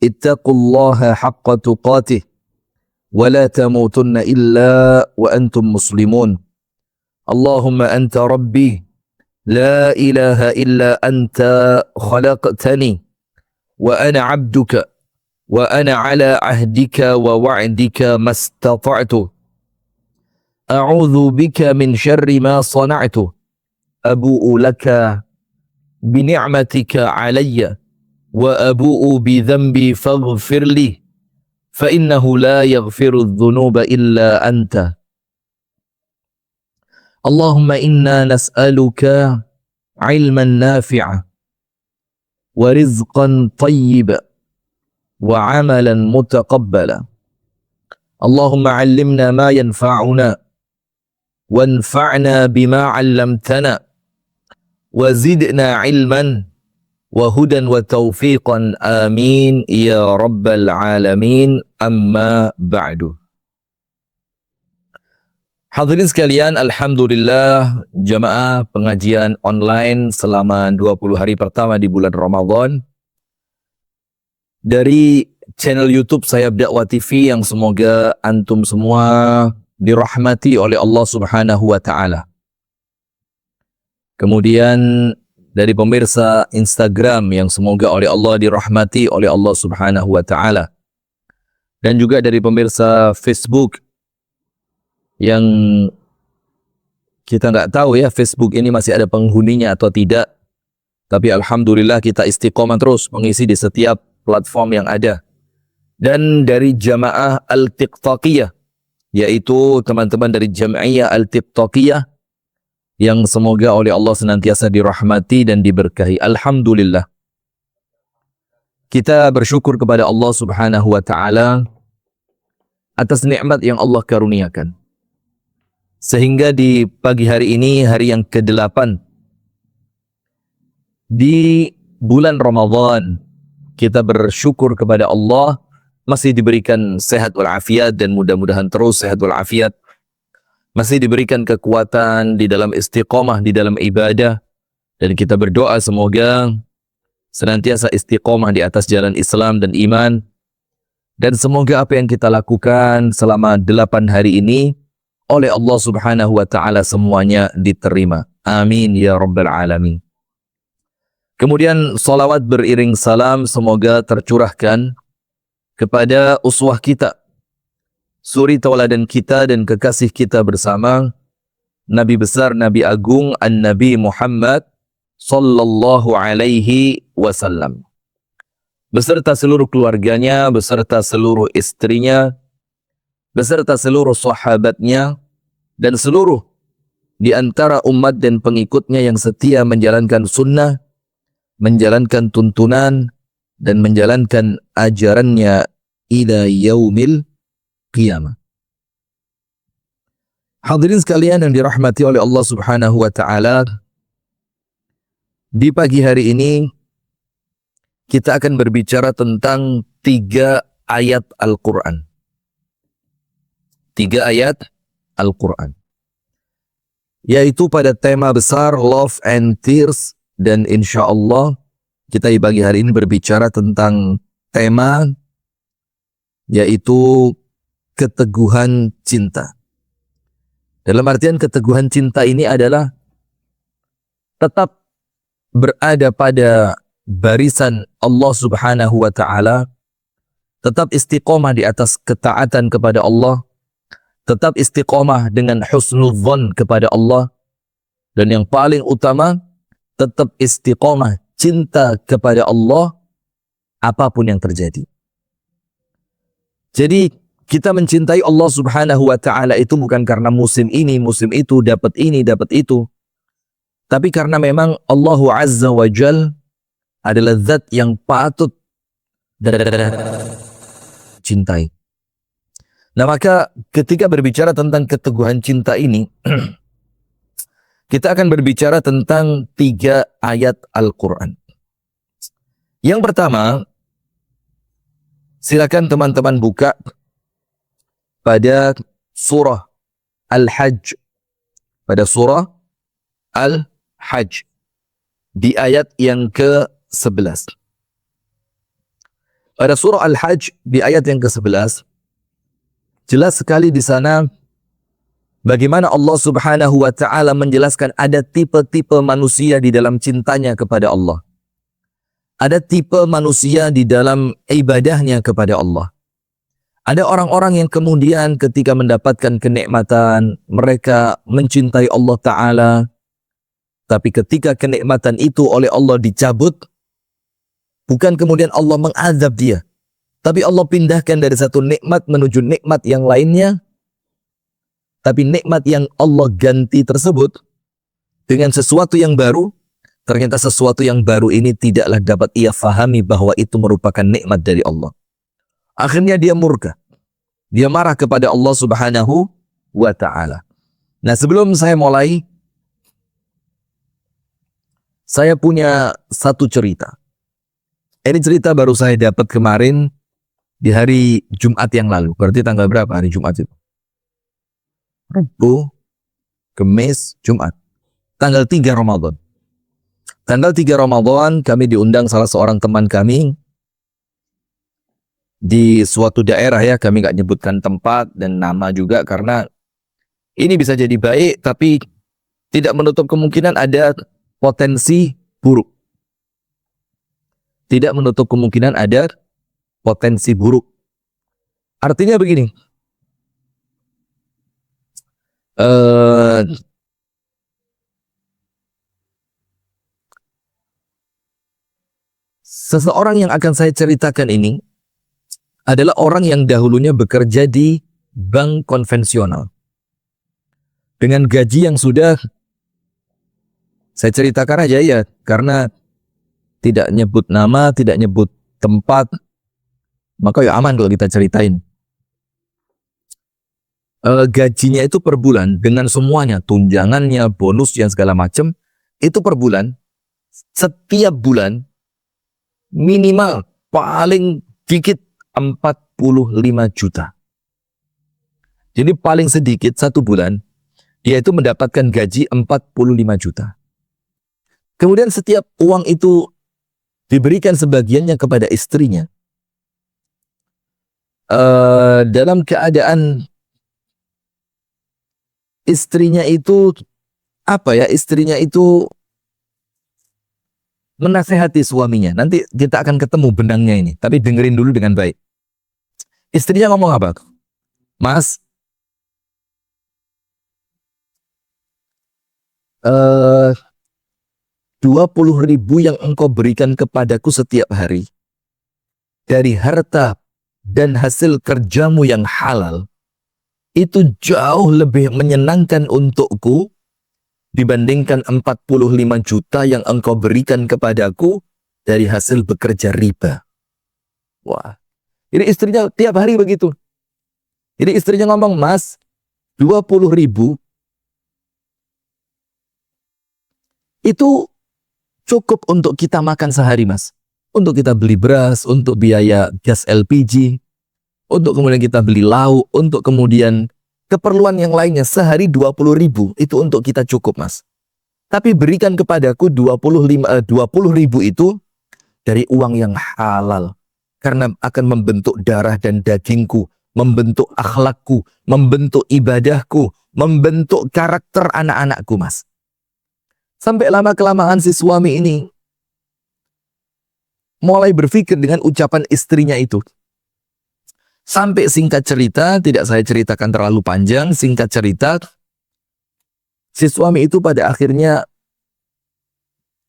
ittaqullaha haqqa tuqatih wa la tamutunna illa wa antum muslimun. Allahumma anta rabbi la ilaha illa anta khalaqtani wa ana 'abduka wa ana 'ala 'ahdika wa wa'dika mastata'tu. A'udzu bika min syarri ma sana'tu. Abu'u laka bi ni'matika 'alayya wa abu'u bi dhanbi faghfir li fa innahu la yaghfiru adh-dhunuba illa anta. Allahumma inna nas'aluka 'ilman nafi'a wa rizqan tayyiba wa 'amalan mutaqabbala. Allahumma 'allimna ma yanfa'una wanfa'na bima 'allamtana wa zidna 'ilman wa hudan wa taufiqan amin ya rabbal alamin. Amma ba'du. Hadirin sekalian, alhamdulillah jamaah pengajian online selama 20 hari pertama di bulan Ramadan dari channel YouTube Sayap Dakwah TV yang semoga antum semua dirahmati oleh Allah Subhanahu wa taala. Kemudian dari pemirsa Instagram yang semoga oleh Allah dirahmati oleh Allah Subhanahu wa taala. Dan juga dari pemirsa Facebook yang kita nggak tahu ya Facebook ini masih ada penghuninya atau tidak. Tapi alhamdulillah kita istiqomah terus mengisi di setiap platform yang ada. Dan dari jamaah Al-Tiqtaqiyah, yaitu teman-teman dari Jam'iyah Al-Tiqtaqiyah yang semoga oleh Allah senantiasa dirahmati dan diberkahi. Alhamdulillah. Kita bersyukur kepada Allah Subhanahu wa taala atas nikmat yang Allah karuniakan. Sehingga di pagi hari ini, hari yang ke-8 di bulan Ramadan, kita bersyukur kepada Allah masih diberikan sehat walafiat dan mudah-mudahan terus sehat walafiat. Masih diberikan kekuatan di dalam istiqomah, di dalam ibadah. Dan kita berdoa semoga senantiasa istiqomah di atas jalan Islam dan iman. Dan semoga apa yang kita lakukan selama 8 hari ini oleh Allah Subhanahu wa taala semuanya diterima. Amin ya rabbal alamin. Kemudian salawat beriring salam semoga tercurahkan kepada uswah kita, suri tauladan kita dan kekasih kita bersama, Nabi besar, Nabi agung, An-Nabi Muhammad sallallahu alaihi wasallam. Beserta seluruh keluarganya, beserta seluruh istrinya, beserta seluruh sahabatnya, dan seluruh di antara umat dan pengikutnya yang setia menjalankan sunnah, menjalankan tuntunan, dan menjalankan ajarannya ila yaumil qiyamah. Hadirin sekalian yang dirahmati oleh Allah Subhanahu wa taala, di pagi hari ini kita akan berbicara tentang 3 ayat Al-Quran. 3 ayat Al-Quran. Yaitu pada tema besar Love and Tears, dan insya Allah kita di pagi hari ini berbicara tentang tema yaitu keteguhan cinta. Dalam artian keteguhan cinta ini adalah tetap berada pada barisan Allah Subhanahu wa taala, tetap istiqomah di atas ketaatan kepada Allah, tetap istiqomah dengan husnudzon kepada Allah, dan yang paling utama tetap istiqomah cinta kepada Allah apapun yang terjadi. Jadi kita mencintai Allah Subhanahu wa taala itu bukan karena musim ini, musim itu, dapat ini, dapat itu. Tapi karena memang Allah Azza wa Jal adalah zat yang patut cintai. Nah maka ketika berbicara tentang keteguhan cinta ini, kita akan berbicara tentang 3 ayat Al-Quran. Yang pertama, silakan teman-teman buka pada surah Al-Hajj. Pada surah Al-Hajj. Di ayat yang ke-11. Pada surah Al-Hajj di ayat yang ke-11, jelas sekali di sana bagaimana Allah Subhanahu wa taala menjelaskan ada tipe-tipe manusia di dalam cintanya kepada Allah. Ada tipe manusia di dalam ibadahnya kepada Allah. Ada orang-orang yang kemudian ketika mendapatkan kenikmatan, mereka mencintai Allah Ta'ala. Tapi ketika kenikmatan itu oleh Allah dicabut, bukan kemudian Allah mengazab dia, tapi Allah pindahkan dari satu nikmat menuju nikmat yang lainnya. Tapi nikmat yang Allah ganti tersebut dengan sesuatu yang baru, ternyata sesuatu yang baru ini tidaklah dapat ia fahami bahwa itu merupakan nikmat dari Allah. Akhirnya dia murka. Dia marah kepada Allah Subhanahu wa ta'ala. Nah, sebelum saya mulai, saya punya satu cerita. Ini cerita baru saya dapat kemarin di hari Jumat yang lalu. Berarti tanggal berapa hari Jumat itu? Rabu, Kamis, Jumat. Tanggal 3 Ramadan. Tanggal 3 Ramadan kami diundang salah seorang teman kami di suatu daerah, ya, kami nggak nyebutkan tempat dan nama juga karena ini bisa jadi baik tapi tidak menutup kemungkinan ada potensi buruk. Tidak menutup kemungkinan ada potensi buruk. Artinya begini, seseorang yang akan saya ceritakan ini adalah orang yang dahulunya bekerja di bank konvensional. Dengan gaji yang sudah saya ceritakan aja ya, karena tidak nyebut nama, tidak nyebut tempat, maka ya aman kalau kita ceritain. Gajinya itu per bulan dengan semuanya, tunjangannya, bonusnya, segala macam, itu per bulan. Setiap bulan minimal paling dikit 45 juta. Jadi paling sedikit satu bulan dia itu mendapatkan gaji 45 juta. Kemudian setiap uang itu diberikan sebagiannya kepada istrinya. Dalam keadaan istrinya itu istrinya itu menasehati suaminya. Nanti kita akan ketemu benangnya ini, tapi dengerin dulu dengan baik. Istrinya ngomong apa? Mas, 20.000 yang engkau berikan kepadaku setiap hari dari harta dan hasil kerjamu yang halal, itu jauh lebih menyenangkan untukku dibandingkan 45 juta yang engkau berikan kepadaku dari hasil bekerja riba. Wah, ini istrinya tiap hari begitu. Jadi istrinya ngomong, Mas, 20.000 itu cukup untuk kita makan sehari, Mas. Untuk kita beli beras, untuk biaya gas LPG, untuk kemudian kita beli lauk, untuk kemudian keperluan yang lainnya. Sehari 20.000 itu untuk kita cukup, Mas. Tapi berikan kepadaku 20.000 itu dari uang yang halal. Karena akan membentuk darah dan dagingku, membentuk akhlakku, membentuk ibadahku, membentuk karakter anak-anakku, Mas. Sampai lama-kelamaan si suami ini mulai berpikir dengan ucapan istrinya itu. Sampai singkat cerita, tidak saya ceritakan terlalu panjang, singkat cerita, si suami itu pada akhirnya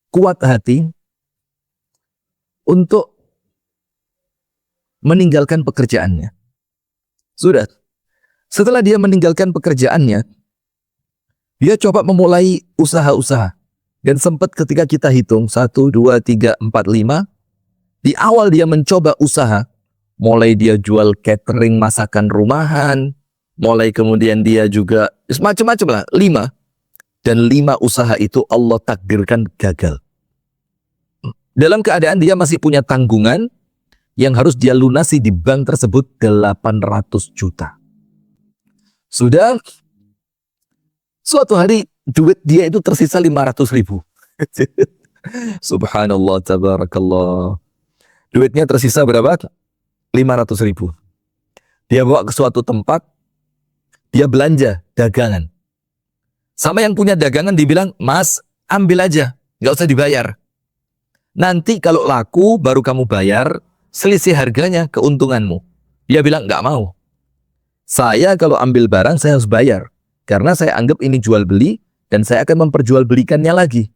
kuat hati untuk meninggalkan pekerjaannya. Sudah, setelah dia meninggalkan pekerjaannya, dia coba memulai usaha-usaha. Dan sempat ketika kita hitung 1, 2, 3, 4, 5, di awal dia mencoba usaha, mulai dia jual catering masakan rumahan, mulai kemudian dia juga macam-macam lah, 5. Dan 5 usaha itu Allah takdirkan gagal. Dalam keadaan dia masih punya tanggungan yang harus dia lunasi di bank tersebut 800 juta. Sudah, suatu hari duit dia itu tersisa 500.000. Subhanallah, tabarakallah. Duitnya tersisa berapa? 500.000. Dia bawa ke suatu tempat, dia belanja dagangan. Sama yang punya dagangan dibilang, "Mas, ambil aja, nggak usah dibayar. Nanti kalau laku baru kamu bayar, selisih harganya keuntunganmu." Dia bilang, "Nggak mau. Saya kalau ambil barang saya harus bayar. Karena saya anggap ini jual beli dan saya akan memperjualbelikannya lagi."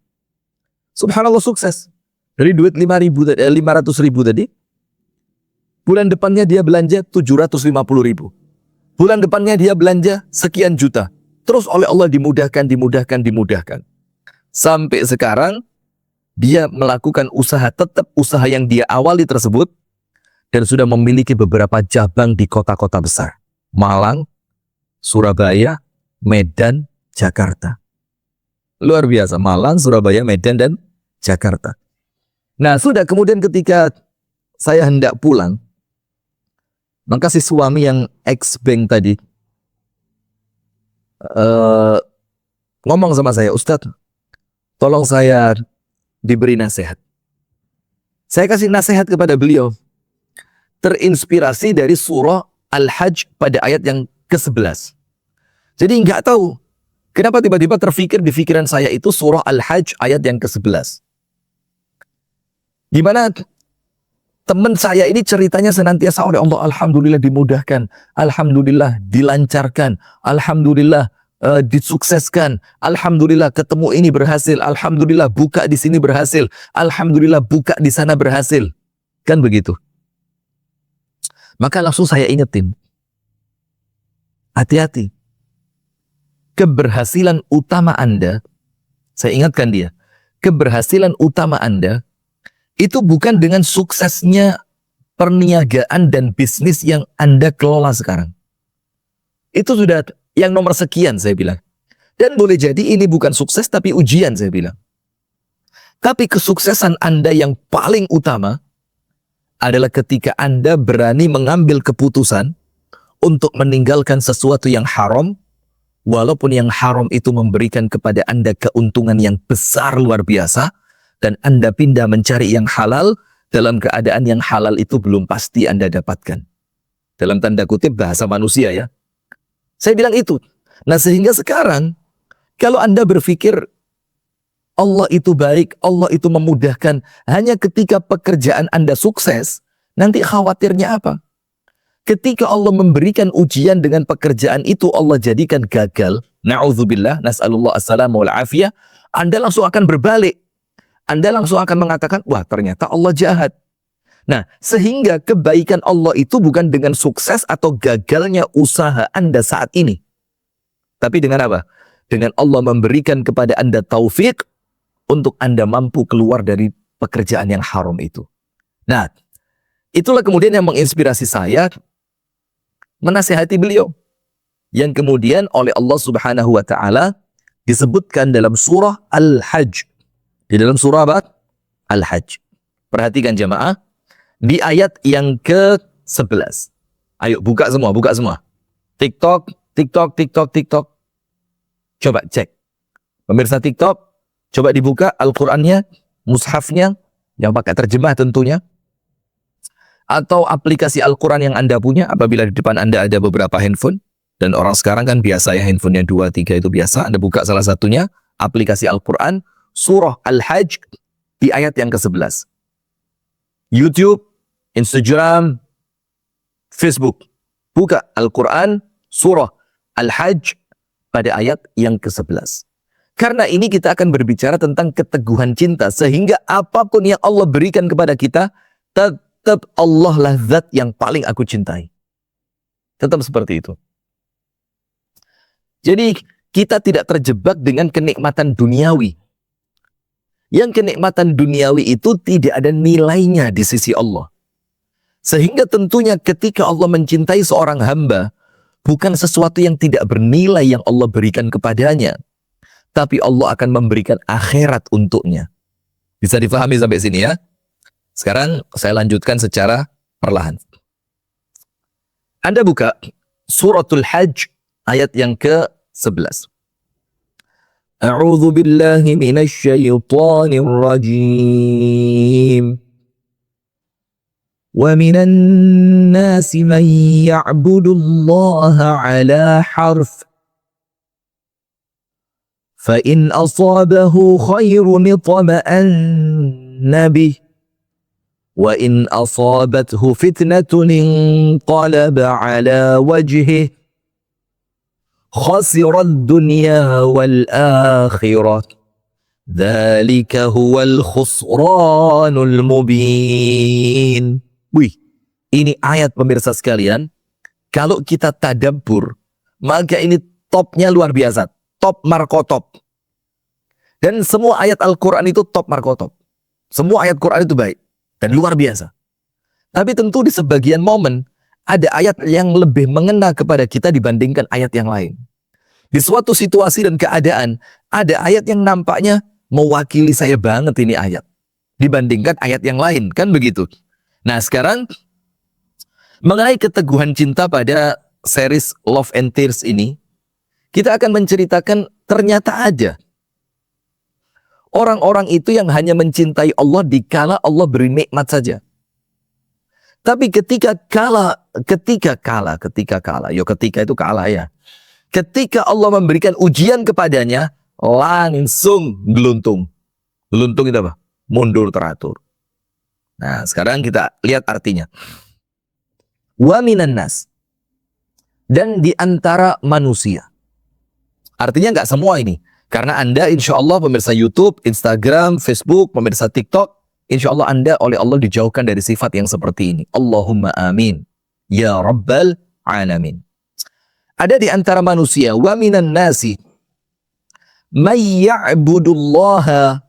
Subhanallah, sukses. Dari duit 500.000 tadi, bulan depannya dia belanja 750.000. Bulan depannya dia belanja sekian juta. Terus oleh Allah dimudahkan. Sampai sekarang, dia melakukan usaha, tetap usaha yang dia awali tersebut, dan sudah memiliki beberapa cabang di kota-kota besar. Malang, Surabaya, Medan, Jakarta. Luar biasa, Malang, Surabaya, Medan, dan Jakarta. Nah, sudah kemudian ketika saya hendak pulang, maka si suami yang ex-bank tadi ngomong sama saya, "Ustadz, tolong saya diberi nasihat." Saya kasih nasihat kepada beliau, terinspirasi dari surah Al-Hajj pada ayat yang ke-11. Jadi nggak tahu kenapa tiba-tiba terfikir di pikiran saya itu surah Al-Hajj ayat yang ke-11. Di mana teman saya ini ceritanya senantiasa oleh Allah, alhamdulillah dimudahkan, alhamdulillah dilancarkan, alhamdulillah disukseskan, alhamdulillah ketemu ini berhasil, alhamdulillah buka di sini berhasil, alhamdulillah buka di sana berhasil. Kan begitu. Maka langsung saya ingetin, hati-hati. Keberhasilan utama Anda, saya ingatkan dia, keberhasilan utama Anda itu bukan dengan suksesnya perniagaan dan bisnis yang Anda kelola sekarang. Itu sudah yang nomor sekian, saya bilang. Dan boleh jadi ini bukan sukses tapi ujian, saya bilang. Tapi kesuksesan Anda yang paling utama adalah ketika Anda berani mengambil keputusan untuk meninggalkan sesuatu yang haram, walaupun yang haram itu memberikan kepada Anda keuntungan yang besar luar biasa, dan Anda pindah mencari yang halal dalam keadaan yang halal itu belum pasti Anda dapatkan. Dalam tanda kutip bahasa manusia ya. Saya bilang itu. Nah, sehingga sekarang kalau Anda berpikir Allah itu baik, Allah itu memudahkan, hanya ketika pekerjaan Anda sukses, nanti khawatirnya apa? Ketika Allah memberikan ujian dengan pekerjaan itu Allah jadikan gagal, na'udzubillah, nas'alullah assalamu wal afiyah, Anda langsung akan berbalik. Anda langsung akan mengatakan, wah ternyata Allah jahat. Nah, sehingga kebaikan Allah itu bukan dengan sukses atau gagalnya usaha Anda saat ini. Tapi dengan apa? Dengan Allah memberikan kepada Anda taufik untuk Anda mampu keluar dari pekerjaan yang haram itu. Nah, itulah kemudian yang menginspirasi saya menasihati beliau. Yang kemudian oleh Allah Subhanahu wa Ta'ala disebutkan dalam surah Al-Hajj. Di dalam surah apa? Al-Hajj. Perhatikan jamaah. Di ayat yang ke-11. Ayo buka semua, buka semua. TikTok. Coba cek. Pemirsa TikTok, coba dibuka Al-Qur'annya, mushafnya, yang pakai terjemah tentunya. Atau aplikasi Al-Quran yang Anda punya, apabila di depan Anda ada beberapa handphone. Dan orang sekarang kan biasa ya, handphonenya 2, 3 itu biasa. Anda buka salah satunya, aplikasi Al-Quran, surah Al-Hajj di ayat yang ke-11. YouTube, Instagram, Facebook. Buka Al-Quran, surah Al-Hajj pada ayat yang ke-11. Karena ini kita akan berbicara tentang keteguhan cinta. Sehingga apapun yang Allah berikan kepada kita, tetap Allah lah zat yang paling aku cintai. Tetap seperti itu. Jadi kita tidak terjebak dengan kenikmatan duniawi. Yang kenikmatan duniawi itu tidak ada nilainya di sisi Allah. Sehingga tentunya ketika Allah mencintai seorang hamba, bukan sesuatu yang tidak bernilai yang Allah berikan kepadanya. Tapi Allah akan memberikan akhirat untuknya. Bisa difahami sampai sini ya? Sekarang saya lanjutkan secara perlahan. Anda buka suratul Hajj ayat yang ke-11. A'udzu billahi minasy syaithanir rajim. وَمِنَ النَّاسِ مَنْ يَعْبُدُ اللَّهَ عَلَى حَرْفٍ فَإِنْ أَصَابَهُ خَيْرٌ اطْمَأَنَّ بِهِ وَإِنْ أَصَابَتْهُ فِتْنَةٌ انقَلَبَ عَلَى وَجْهِهِ خَسِرَ الدُّنْيَا وَالْآخِرَةَ ذَلِكَ هُوَ الْخُسْرَانُ الْمُبِينُ. Wih, ini ayat pemirsa sekalian. Kalau kita tadabbur, maka ini topnya luar biasa. Top markotop. Dan semua ayat Al-Quran itu top markotop. Semua ayat Quran itu baik dan luar biasa. Tapi tentu di sebagian momen ada ayat yang lebih mengena kepada kita dibandingkan ayat yang lain. Di suatu situasi dan keadaan ada ayat yang nampaknya mewakili saya banget ini ayat dibandingkan ayat yang lain, kan begitu. Nah, sekarang mengenai keteguhan cinta pada series Love and Tears ini, kita akan menceritakan ternyata ada orang-orang itu yang hanya mencintai Allah dikala Allah beri nikmat saja. Tapi ketika Allah memberikan ujian kepadanya, langsung geluntung. Geluntung itu apa? Mundur teratur. Nah, sekarang kita lihat artinya. Wa minan nas. Dan di antara manusia. Artinya nggak semua ini. Karena Anda insya Allah pemirsa YouTube, Instagram, Facebook, pemirsa TikTok, insya Allah Anda oleh Allah dijauhkan dari sifat yang seperti ini. Allahumma amin. Ya Rabbal Alamin. Ada di antara manusia. Wa minan nasi. May ya'budullaha.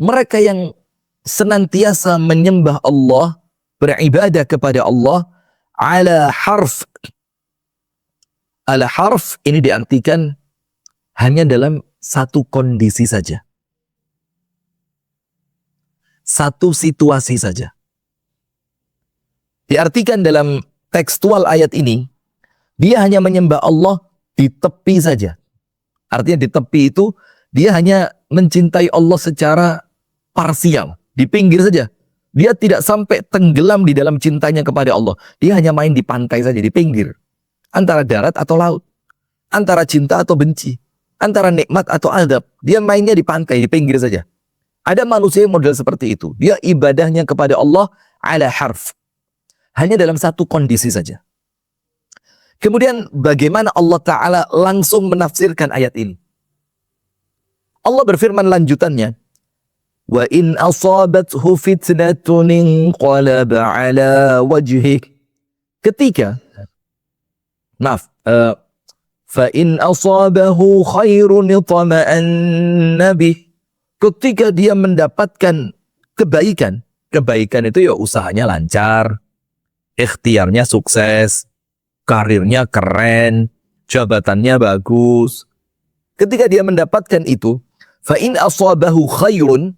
Mereka yang senantiasa menyembah Allah, beribadah kepada Allah, ala harf. Ala harf ini diartikan hanya dalam satu kondisi saja. Satu situasi saja. Diartikan dalam tekstual ayat ini, dia hanya menyembah Allah di tepi saja. Artinya di tepi itu, dia hanya mencintai Allah secara parsial, di pinggir saja. Dia tidak sampai tenggelam di dalam cintanya kepada Allah. Dia hanya main di pantai saja, di pinggir. Antara darat atau laut. Antara cinta atau benci. Antara nikmat atau azab. Dia mainnya di pantai, di pinggir saja. Ada manusia yang model seperti itu. Dia ibadahnya kepada Allah ala harf. Hanya dalam satu kondisi saja. Kemudian bagaimana Allah Ta'ala langsung menafsirkan ayat ini? Allah berfirman lanjutannya. Wa in asabathu fitnatun inqalaba ala wajhik. Ketika fa in asabahu khairun itma'anna bih. Ketika dia mendapatkan kebaikan. Kebaikan itu ya usahanya lancar, ikhtiarnya sukses, karirnya keren, jabatannya bagus. Ketika dia mendapatkan itu, fa in asabahu khairun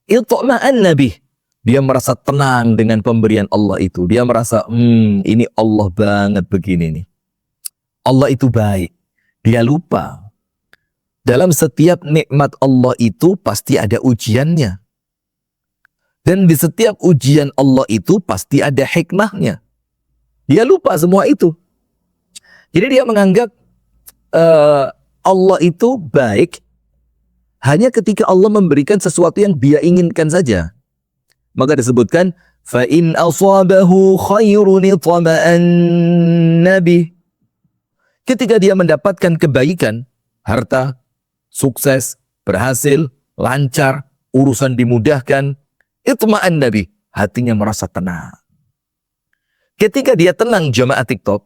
itma'anna bih. Dia merasa tenang dengan pemberian Allah itu. Dia merasa, ini Allah banget begini nih. Allah itu baik. Dia lupa. Dalam setiap nikmat Allah itu pasti ada ujiannya. Dan di setiap ujian Allah itu pasti ada hikmahnya. Dia lupa semua itu. Jadi dia menganggap Allah itu baik hanya ketika Allah memberikan sesuatu yang dia inginkan saja. Maka disebutkan fa in asabahu khairun itma'anna bih. Ketika dia mendapatkan kebaikan, harta, sukses, berhasil, lancar, urusan dimudahkan, itma'anna bih, hatinya merasa tenang. Ketika dia tenang jamaah TikTok,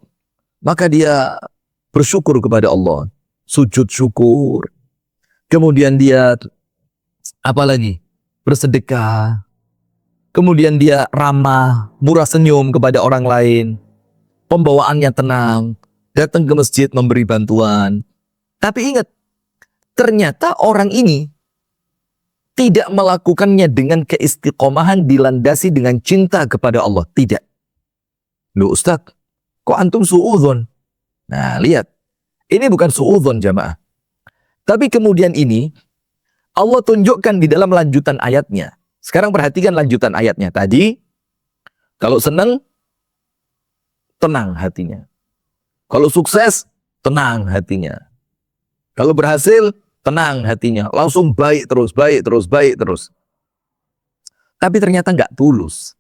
maka dia bersyukur kepada Allah, sujud syukur. Kemudian dia apalagi? Bersedekah. Kemudian dia ramah, murah senyum kepada orang lain. Pembawaannya tenang, datang ke masjid memberi bantuan. Tapi ingat, ternyata orang ini tidak melakukannya dengan keistiqomahan dilandasi dengan cinta kepada Allah. Tidak. Loh Ustaz, kok antum su'udhon? Nah lihat, ini bukan su'udhon jamaah. Tapi kemudian ini, Allah tunjukkan di dalam lanjutan ayatnya. Sekarang perhatikan lanjutan ayatnya. Tadi, Kalau senang, tenang hatinya. Kalau sukses, tenang hatinya. Kalau berhasil, tenang hatinya. Langsung baik terus, baik terus, baik terus. Tapi ternyata nggak tulus.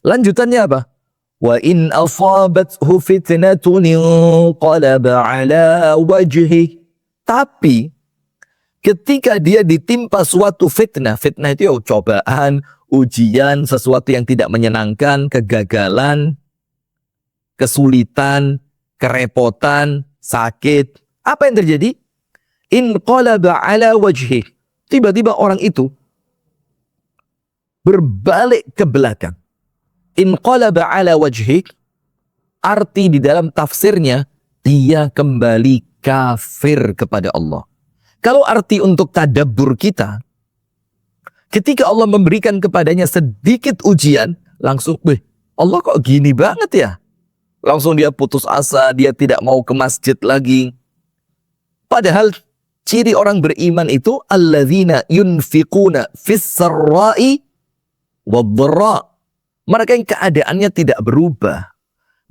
Lanjutannya apa? Wa in asabathu fitnatun inqalaba ala wajhi. Tapi ketika dia ditimpa suatu fitnah, fitnah itu cobaan, ujian, sesuatu yang tidak menyenangkan, kegagalan, kesulitan, kerepotan, sakit. Apa yang terjadi? Inqalaba ala wajhi. Tiba-tiba orang itu berbalik ke belakang. Inqalaba ala wajhi, arti di dalam tafsirnya, dia kembali kafir kepada Allah. Kalau arti untuk tadabbur kita, ketika Allah memberikan kepadanya sedikit ujian, langsung, Allah kok gini banget ya? Langsung dia putus asa, dia tidak mau ke masjid lagi. Padahal ciri orang beriman itu, alladzina yunfiquna fis sarra'i wad-dharra. Mereka yang keadaannya tidak berubah.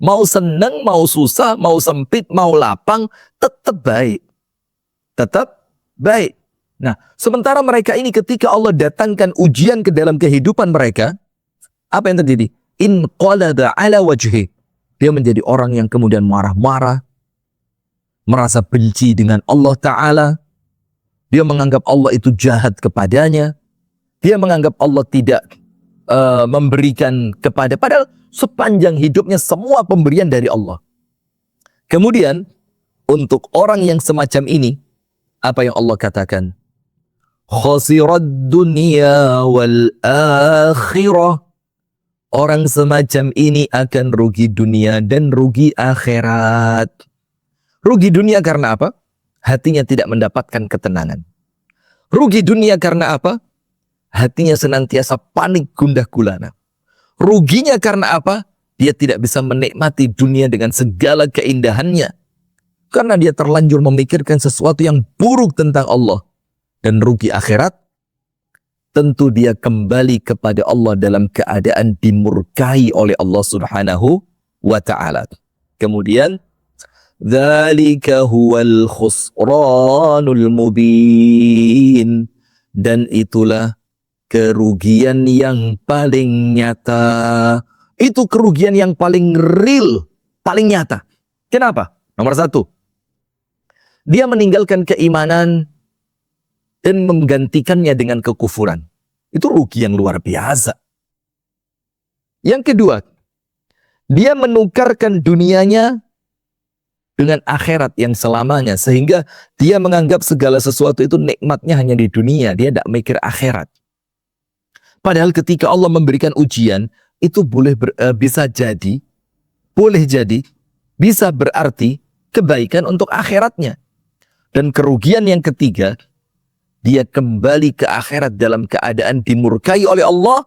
Mau senang, mau susah, mau sempit, mau lapang, tetap baik. Tetap baik. Nah, sementara mereka ini ketika Allah datangkan ujian ke dalam kehidupan mereka, apa yang terjadi? Inqalaba ala wajhi. Dia menjadi orang yang kemudian marah-marah, merasa benci dengan Allah Ta'ala. Dia menganggap Allah itu jahat kepadanya. Dia menganggap Allah tidak memberikan kepada, padahal sepanjang hidupnya semua pemberian dari Allah. Kemudian untuk orang yang semacam ini, apa yang Allah katakan? Khasirad dunya wal akhirah. Orang semacam ini akan rugi dunia dan rugi akhirat. Rugi dunia karena apa? Hatinya tidak mendapatkan ketenangan. Rugi dunia karena apa? Hatinya senantiasa panik gundah gulana. Ruginya karena apa? Dia tidak bisa menikmati dunia dengan segala keindahannya. Karena dia terlanjur memikirkan sesuatu yang buruk tentang Allah. Dan rugi akhirat, tentu dia kembali kepada Allah dalam keadaan dimurkai oleh Allah Subhanahu wa Ta'ala. Kemudian, dzalika huwal khusranul mubin. Dan itulah kerugian yang paling nyata. Itu kerugian yang paling real, paling nyata. Kenapa? Nomor satu, dia meninggalkan keimanan dan menggantikannya dengan kekufuran. Itu rugi yang luar biasa. Yang kedua, dia menukarkan dunianya dengan akhirat yang selamanya. Sehingga dia menganggap segala sesuatu itu nikmatnya hanya di dunia. Dia tidak mikir akhirat. Padahal ketika Allah memberikan ujian, itu bisa jadi, bisa berarti kebaikan untuk akhiratnya. Dan kerugian yang ketiga, dia kembali ke akhirat dalam keadaan dimurkai oleh Allah,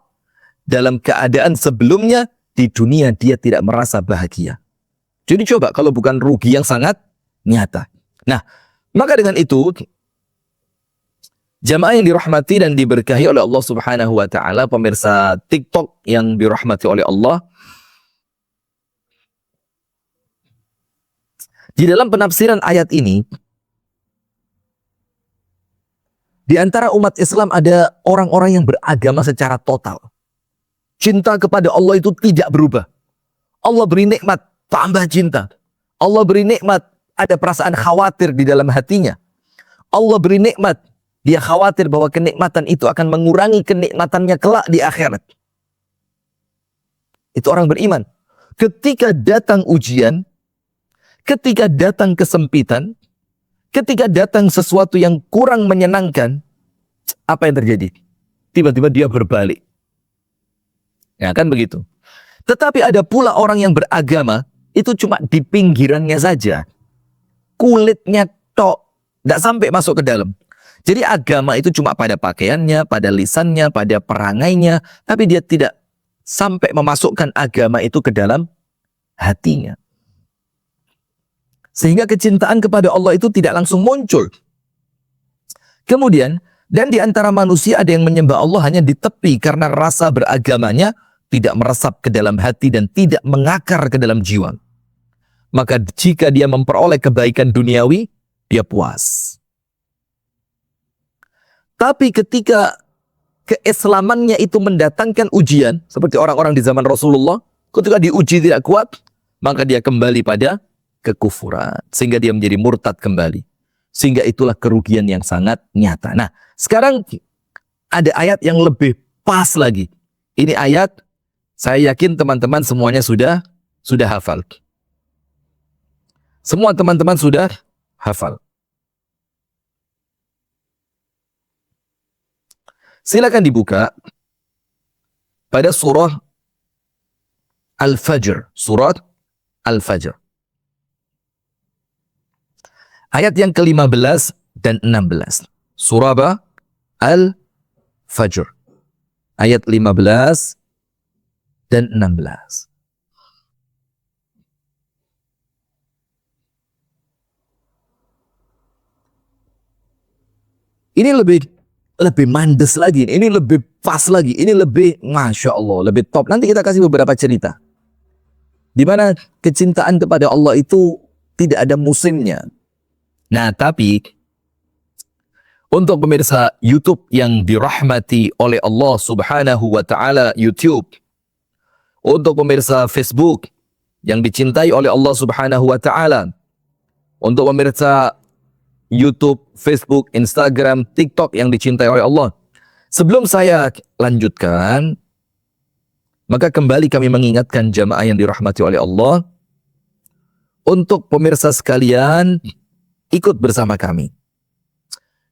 dalam keadaan sebelumnya di dunia dia tidak merasa bahagia. Jadi coba kalau bukan rugi yang sangat nyata. Nah, maka dengan itu, jamaah yang dirahmati dan diberkahi oleh Allah Subhanahu wa Ta'ala, pemirsa TikTok yang dirahmati oleh Allah, di dalam penafsiran ayat ini, di antara umat Islam ada orang-orang yang beragama secara total. Cinta kepada Allah itu tidak berubah. Allah beri nikmat, tambah cinta. Allah beri nikmat, ada perasaan khawatir di dalam hatinya. Allah beri nikmat, dia khawatir bahwa kenikmatan itu akan mengurangi kenikmatannya kelak di akhirat. Itu orang beriman. Ketika datang ujian, ketika datang kesempitan, ketika datang sesuatu yang kurang menyenangkan, apa yang terjadi? Tiba-tiba dia berbalik. Ya kan begitu. Tetapi ada pula orang yang beragama, itu cuma di pinggirannya saja. Kulitnya tok, tidak sampai masuk ke dalam. Jadi agama itu cuma pada pakaiannya, pada lisannya, pada perangainya, tapi dia tidak sampai memasukkan agama itu ke dalam hatinya. Sehingga kecintaan kepada Allah itu tidak langsung muncul. Kemudian, dan di antara manusia ada yang menyembah Allah hanya di tepi karena rasa beragamanya tidak meresap ke dalam hati dan tidak mengakar ke dalam jiwa. Maka jika dia memperoleh kebaikan duniawi, dia puas. Tapi ketika keislamannya itu mendatangkan ujian, seperti orang-orang di zaman Rasulullah, ketika diuji tidak kuat, maka dia kembali pada kekufuran. Sehingga dia menjadi murtad kembali. Sehingga itulah kerugian yang sangat nyata. Nah, sekarang ada ayat yang lebih pas lagi. Ini ayat, saya yakin teman-teman semuanya sudah hafal. Semua teman-teman sudah hafal. Silakan dibuka pada surah Al-Fajr. Surat Al-Fajr. Ayat yang ke-15 dan 16. Surah apa? Al-Fajr. Ayat 15 dan 16. Ini lebih mandes lagi, ini lebih pas lagi, ini lebih Masya Allah, lebih top. Nanti kita kasih beberapa cerita di mana kecintaan kepada Allah itu tidak ada musimnya. Nah, tapi untuk pemirsa YouTube yang dirahmati oleh Allah Subhanahu wa taala, YouTube, untuk pemirsa Facebook yang dicintai oleh Allah Subhanahu wa taala, untuk pemirsa YouTube, Facebook, Instagram, TikTok yang dicintai oleh Allah. Sebelum saya lanjutkan, maka kembali kami mengingatkan jamaah yang dirahmati oleh Allah, untuk pemirsa sekalian ikut bersama kami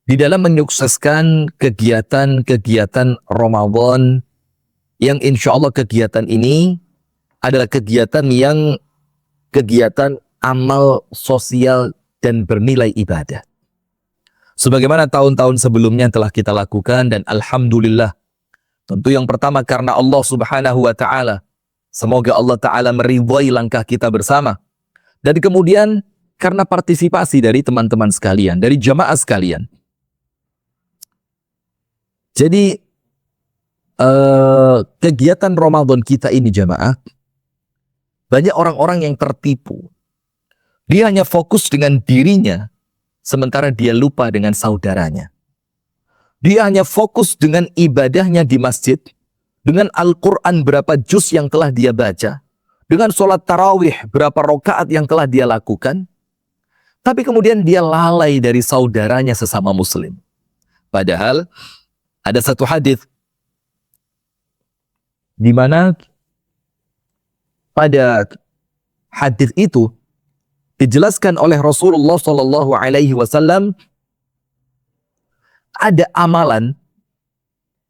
di dalam menyukseskan kegiatan-kegiatan Ramadan yang insya Allah kegiatan ini adalah kegiatan amal sosial dan bernilai ibadah. Sebagaimana tahun-tahun sebelumnya telah kita lakukan, dan alhamdulillah, tentu yang pertama karena Allah Subhanahu wa taala. Semoga Allah taala meridhai langkah kita bersama. Dan kemudian karena partisipasi dari teman-teman sekalian, dari jamaah sekalian. Jadi kegiatan Ramadan kita ini jamaah, banyak orang-orang yang tertipu. Dia hanya fokus dengan dirinya, sementara dia lupa dengan saudaranya. Dia hanya fokus dengan ibadahnya di masjid, dengan Al-Quran berapa juz yang telah dia baca, dengan sholat tarawih berapa rakaat yang telah dia lakukan, tapi kemudian dia lalai dari saudaranya sesama muslim. Padahal ada satu hadis di mana pada hadis itu dijelaskan oleh Rasulullah Shallallahu Alaihi Wasallam ada amalan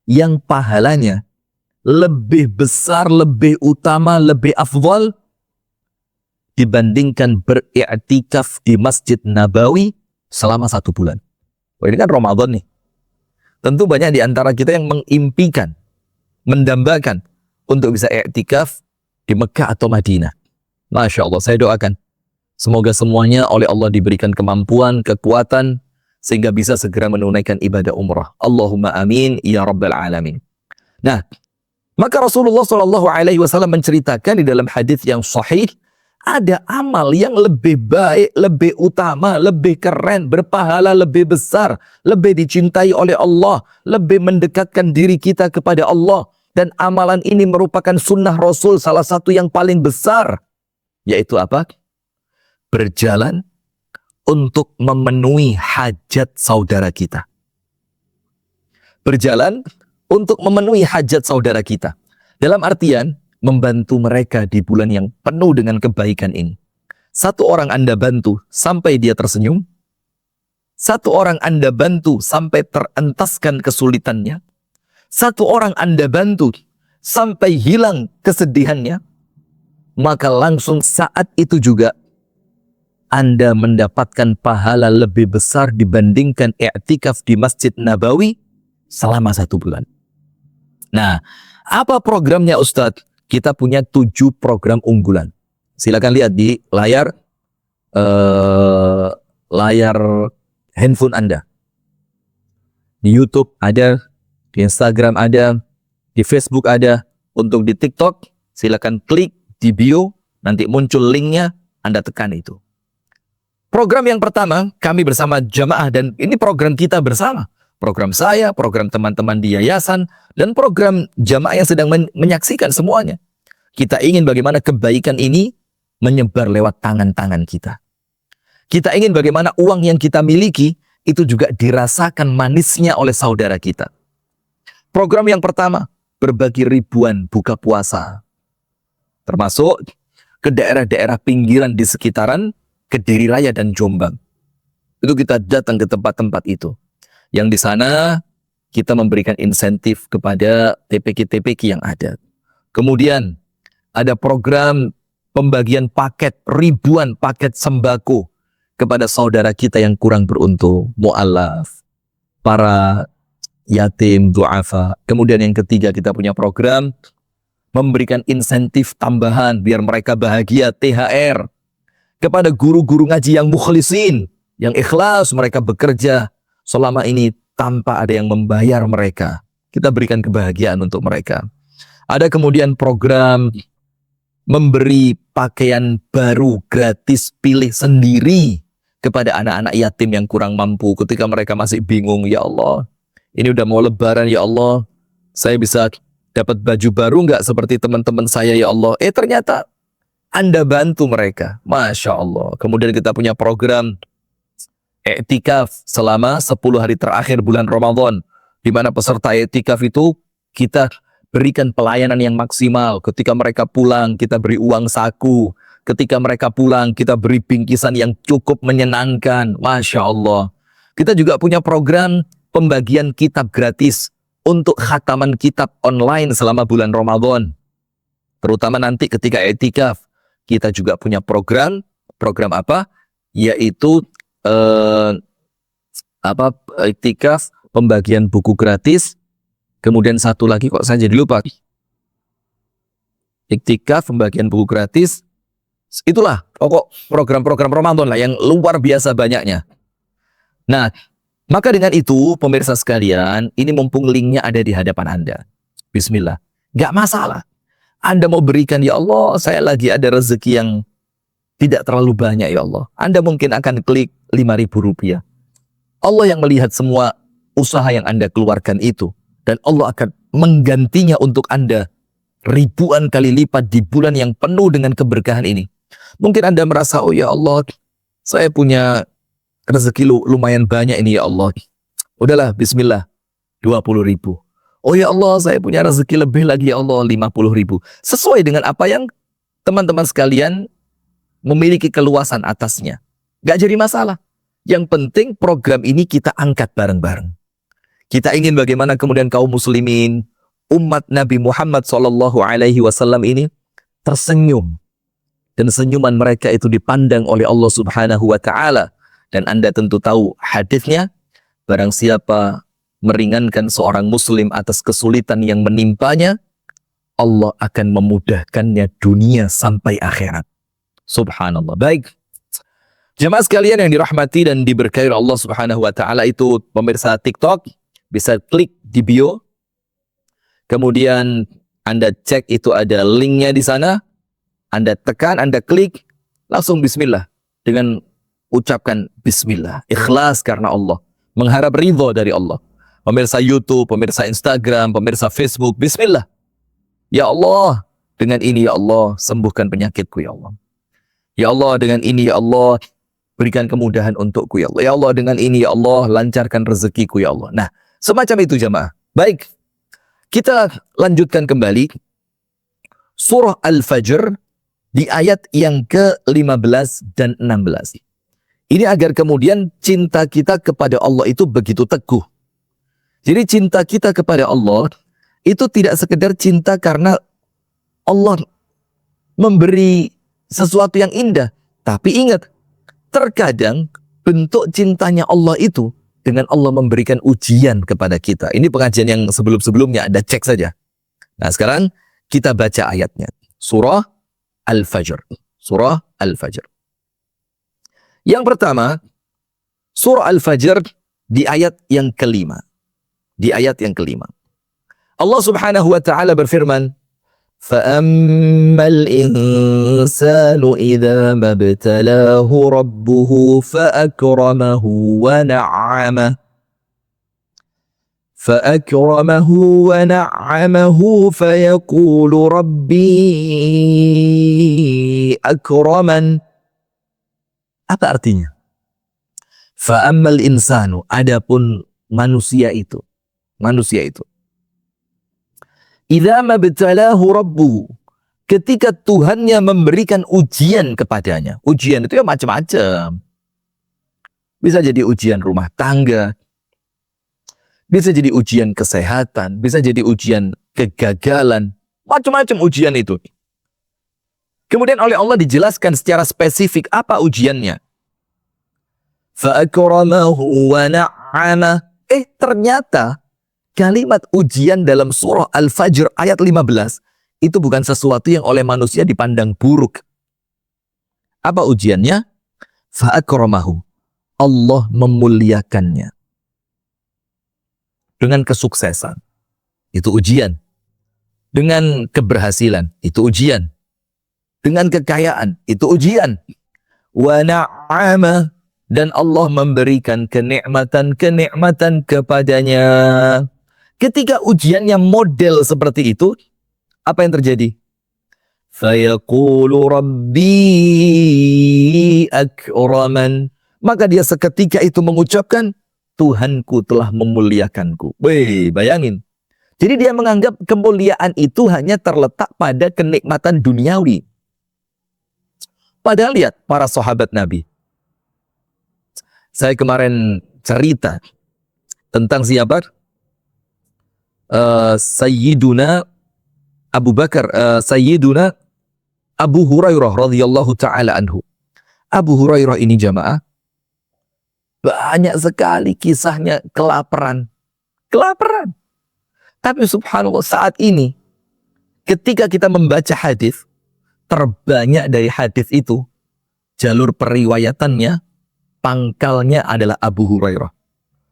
yang pahalanya lebih besar, lebih utama, lebih afdal dibandingkan beriktikaf di Masjid Nabawi selama 1 bulan. Wah, ini kan Ramadan nih. Tentu banyak di antara kita yang mengimpikan, mendambakan untuk bisa iktikaf di Mekah atau Madinah. Masya Allah, saya doakan semoga semuanya oleh Allah diberikan kemampuan, kekuatan, sehingga bisa segera menunaikan ibadah umrah. Allahumma amin ya rabbal alamin. Nah, maka Rasulullah SAW menceritakan di dalam hadis yang sahih, ada amal yang lebih baik, lebih utama, lebih keren, berpahala lebih besar, lebih dicintai oleh Allah, lebih mendekatkan diri kita kepada Allah. Dan amalan ini merupakan sunnah Rasul, salah satu yang paling besar, yaitu apa? Berjalan untuk memenuhi hajat saudara kita. Berjalan untuk memenuhi hajat saudara kita. Dalam artian, membantu mereka di bulan yang penuh dengan kebaikan ini. Satu orang Anda bantu sampai dia tersenyum. Satu orang Anda bantu sampai terentaskan kesulitannya. Satu orang Anda bantu sampai hilang kesedihannya. Maka langsung saat itu juga Anda mendapatkan pahala lebih besar dibandingkan i'tikaf di Masjid Nabawi selama 1 bulan. Nah, apa programnya Ustadz? Kita punya 7 program unggulan. Silakan lihat di layar handphone Anda. Di YouTube ada, di Instagram ada, di Facebook ada, Untuk di TikTok, silakan klik di bio, nanti muncul linknya, Anda tekan itu. Program yang pertama, kami bersama jamaah, dan ini program kita bersama. Program saya, program teman-teman di yayasan, dan program jamaah yang sedang menyaksikan semuanya. Kita ingin bagaimana kebaikan ini menyebar lewat tangan-tangan kita. Kita ingin bagaimana uang yang kita miliki itu juga dirasakan manisnya oleh saudara kita. Program yang pertama, berbagi ribuan buka puasa. Termasuk ke daerah-daerah pinggiran di sekitaran Kediri Raya dan Jombang. Itu kita datang ke tempat-tempat itu. Yang di sana kita memberikan insentif kepada TPK-TPK yang ada. Kemudian ada program pembagian paket, ribuan paket sembako kepada saudara kita yang kurang beruntung, mu'alaf, para yatim, du'afa. Kemudian yang ketiga kita punya program memberikan insentif tambahan biar mereka bahagia, THR, kepada guru-guru ngaji yang mukhlisin, yang ikhlas mereka bekerja selama ini tanpa ada yang membayar mereka. Kita berikan kebahagiaan untuk mereka. Ada kemudian program memberi pakaian baru gratis pilih sendiri kepada anak-anak yatim yang kurang mampu ketika mereka masih bingung. Ya Allah, ini udah mau lebaran ya Allah, saya bisa dapat baju baru nggak seperti teman-teman saya ya Allah. Ternyata Anda bantu mereka. Masya Allah. Kemudian kita punya program i'tikaf selama 10 hari terakhir bulan Ramadan, di mana peserta i'tikaf itu kita berikan pelayanan yang maksimal. Ketika mereka pulang, kita beri uang saku. Ketika mereka pulang, kita beri bingkisan yang cukup menyenangkan. Masya Allah. Kita juga punya program pembagian kitab gratis untuk khataman kitab online selama bulan Ramadan. Terutama nanti ketika i'tikaf, kita juga punya program apa? Yaitu i'tikaf, pembagian buku gratis. Kemudian satu lagi kok saya jadi lupa. I'tikaf, pembagian buku gratis. Itulah pokok program-program Ramadan lah yang luar biasa banyaknya. Nah, maka dengan itu pemirsa sekalian, ini mumpung linknya ada di hadapan Anda. Bismillah. Gak masalah. Anda mau berikan, ya Allah, saya lagi ada rezeki yang tidak terlalu banyak, ya Allah. Anda mungkin akan klik Rp5.000. Allah yang melihat semua usaha yang Anda keluarkan itu. Dan Allah akan menggantinya untuk Anda ribuan kali lipat di bulan yang penuh dengan keberkahan ini. Mungkin Anda merasa, oh ya Allah, saya punya rezeki lumayan banyak ini ya Allah. Udahlah, bismillah, 20.000. Oh ya Allah, saya punya rezeki lebih lagi ya Allah, 50.000. Sesuai dengan apa yang teman-teman sekalian memiliki keluasan atasnya. Gak jadi masalah. Yang penting program ini kita angkat bareng-bareng. Kita ingin bagaimana kemudian kaum muslimin, umat Nabi Muhammad SAW ini tersenyum. Dan senyuman mereka itu dipandang oleh Allah Subhanahu wa Ta'ala. Dan Anda tentu tahu hadisnya, barang siapa meringankan seorang muslim atas kesulitan yang menimpanya, Allah akan memudahkannya dunia sampai akhirat. Subhanallah. Baik. Jemaah sekalian yang dirahmati dan diberkahi Allah Subhanahu wa Ta'ala, itu pemirsa TikTok, bisa klik di bio. Kemudian Anda cek itu ada linknya di sana. Anda tekan, Anda klik, langsung bismillah. Dengan ucapkan bismillah. Ikhlas karena Allah. Mengharap ridho dari Allah. Pemirsa YouTube, pemirsa Instagram, pemirsa Facebook, bismillah. Ya Allah, dengan ini ya Allah, sembuhkan penyakitku ya Allah. Ya Allah, dengan ini ya Allah, berikan kemudahan untukku ya Allah. Ya Allah, dengan ini ya Allah, lancarkan rezekiku ya Allah. Nah, semacam itu jemaah. Baik, kita lanjutkan kembali. Surah Al-Fajr di ayat yang ke-15 dan 16. Ini agar kemudian cinta kita kepada Allah itu begitu teguh. Jadi cinta kita kepada Allah itu tidak sekedar cinta karena Allah memberi sesuatu yang indah. Tapi ingat, terkadang bentuk cintanya Allah itu dengan Allah memberikan ujian kepada kita. Ini pengajian yang sebelum-sebelumnya, Anda cek saja. Nah, sekarang kita baca ayatnya. Surah Al-Fajr. Surah Al-Fajr. Yang pertama, Surah Al-Fajr di ayat yang kelima. Di ayat yang kelima. Allah Subhanahu wa Ta'ala berfirman, فأما الإنسان إذا ما ابتلاه ربه فأكرمه ونعمه فيقول ربي أكرمن. Apa artinya? Fa'ammal insanu, adapun manusia itu. Idza mabtalahu rabbuhu, ketika Tuhannya memberikan ujian kepadanya. Ujian itu ya macam-macam. Bisa jadi ujian rumah tangga, bisa jadi ujian kesehatan, bisa jadi ujian kegagalan, macam-macam ujian itu. Kemudian oleh Allah dijelaskan secara spesifik apa ujiannya. Fa'akramahu wa na'ama. Ternyata kalimat ujian dalam surah Al-Fajr ayat 15 itu bukan sesuatu yang oleh manusia dipandang buruk. Apa ujiannya? Fa'akramahu. Allah memuliakannya dengan kesuksesan. Itu ujian. Dengan keberhasilan. Itu ujian. Dengan kekayaan. Itu ujian. Wa na'ama. Dan Allah memberikan kenikmatan kepadanya. Ketika ujiannya model seperti itu, apa yang terjadi? Fayaqulu rabbi akraman. Maka dia seketika itu mengucapkan, Tuhanku telah memuliakanku. Wih, bayangin. Jadi dia menganggap kemuliaan itu hanya terletak pada kenikmatan duniawi. Padahal lihat para sahabat Nabi. Saya kemarin cerita tentang siapa? Sayyiduna Abu Bakar, Sayyiduna Abu Hurairah radhiyallahu taala anhu. Abu Hurairah ini jamaah, banyak sekali kisahnya kelaparan. Tapi subhanallah saat ini ketika kita membaca hadis, terbanyak dari hadis itu jalur periwayatannya pangkalnya adalah Abu Hurairah.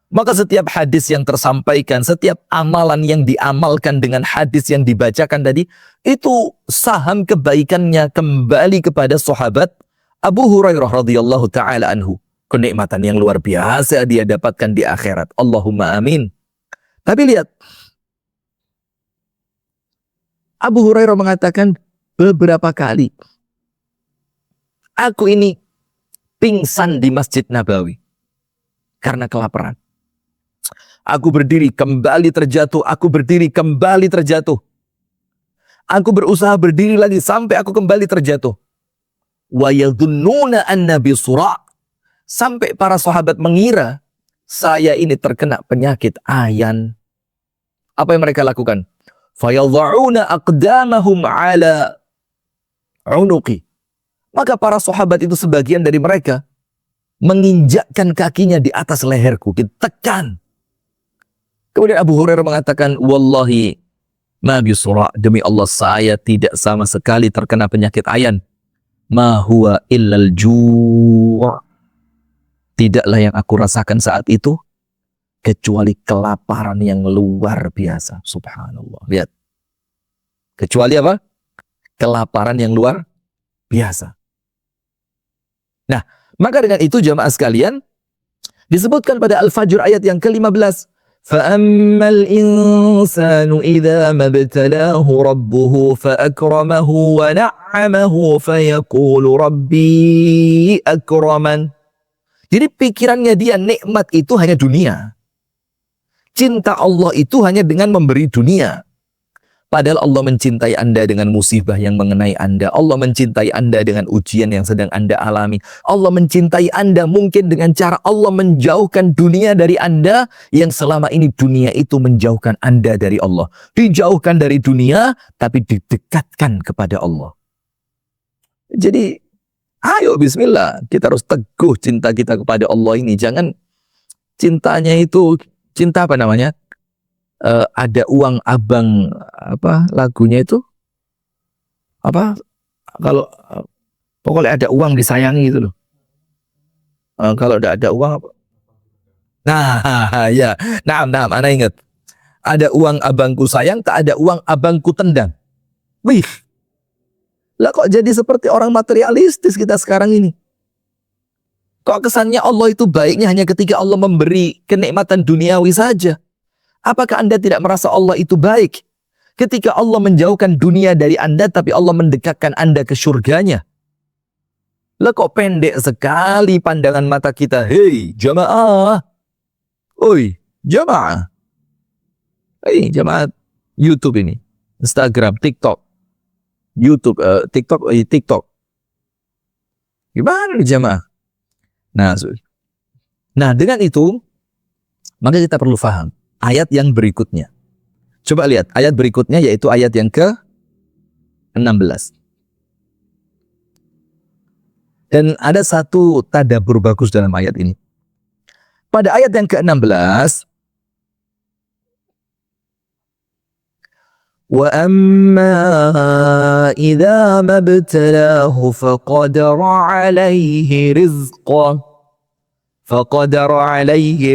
Maka setiap hadis yang tersampaikan, setiap amalan yang diamalkan dengan hadis yang dibacakan tadi, itu saham kebaikannya kembali kepada sahabat Abu Hurairah radhiyallahu taala anhu. Kenikmatan yang luar biasa dia dapatkan di akhirat. Allahumma amin. Tapi lihat, Abu Hurairah mengatakan beberapa kali, aku ini pingsan di Masjid Nabawi karena kelaparan. Aku berdiri kembali terjatuh, aku berdiri kembali terjatuh. Aku berusaha berdiri lagi sampai aku kembali terjatuh. Wa yadhunnuna anna bisura. Sampai para sahabat mengira saya ini terkena penyakit ayan. Apa yang mereka lakukan? Fayadha'una aqdamahum ala unuqi. Maka para sahabat itu sebagian dari mereka menginjakkan kakinya di atas leherku, ditekan. Kemudian Abu Hurairah mengatakan, Wallahi ma bisura, demi Allah saya tidak sama sekali terkena penyakit ayan. Ma huwa illal ju'. Tidaklah yang aku rasakan saat itu kecuali kelaparan yang luar biasa. Subhanallah. Lihat. Kecuali apa? Kelaparan yang luar biasa. Nah, maka dengan itu jamaah sekalian, disebutkan pada Al-Fajr ayat yang ke-15, فَأَمَّا الْإِنسَانُ إِذَا مَبْتَلَاهُ رَبُّهُ فَأَكْرَمَهُ وَنَعَّمَهُ فَيَقُولُ رَبِّي أَكْرَمَنِ. Jadi pikirannya dia nikmat itu hanya dunia. Cinta Allah itu hanya dengan memberi dunia. Padahal Allah mencintai Anda dengan musibah yang mengenai Anda. Allah mencintai Anda dengan ujian yang sedang Anda alami. Allah mencintai Anda mungkin dengan cara Allah menjauhkan dunia dari Anda yang selama ini dunia itu menjauhkan Anda dari Allah. Dijauhkan dari dunia tapi didekatkan kepada Allah. Jadi ayo bismillah, kita harus teguh cinta kita kepada Allah ini. Jangan cintanya itu cinta apa namanya? Ada uang abang, apa lagunya itu apa, kalau pokoknya ada uang disayangi itu loh. Kalau tidak ada uang apa? Nah ya, nah, ana ingat ada uang abangku sayang, tak ada uang abangku tendang. Wih, lah kok jadi seperti orang materialistis kita sekarang ini? Kok kesannya Allah itu baiknya hanya ketika Allah memberi kenikmatan duniawi saja? Apakah Anda tidak merasa Allah itu baik ketika Allah menjauhkan dunia dari Anda tapi Allah mendekatkan Anda ke surganya? Lah kok pendek sekali pandangan mata kita? Hei jamaah, oi jamaah, hei jamaah YouTube ini, Instagram, TikTok, YouTube, TikTok. Gimana nih jamaah? Nah, dengan itu maka kita perlu paham ayat yang berikutnya. Coba lihat ayat berikutnya, yaitu ayat yang ke-16. Dan ada satu tadabbur bagus dalam ayat ini. Pada ayat yang ke-16, wa amma idza mabtalahu faqadara alaihi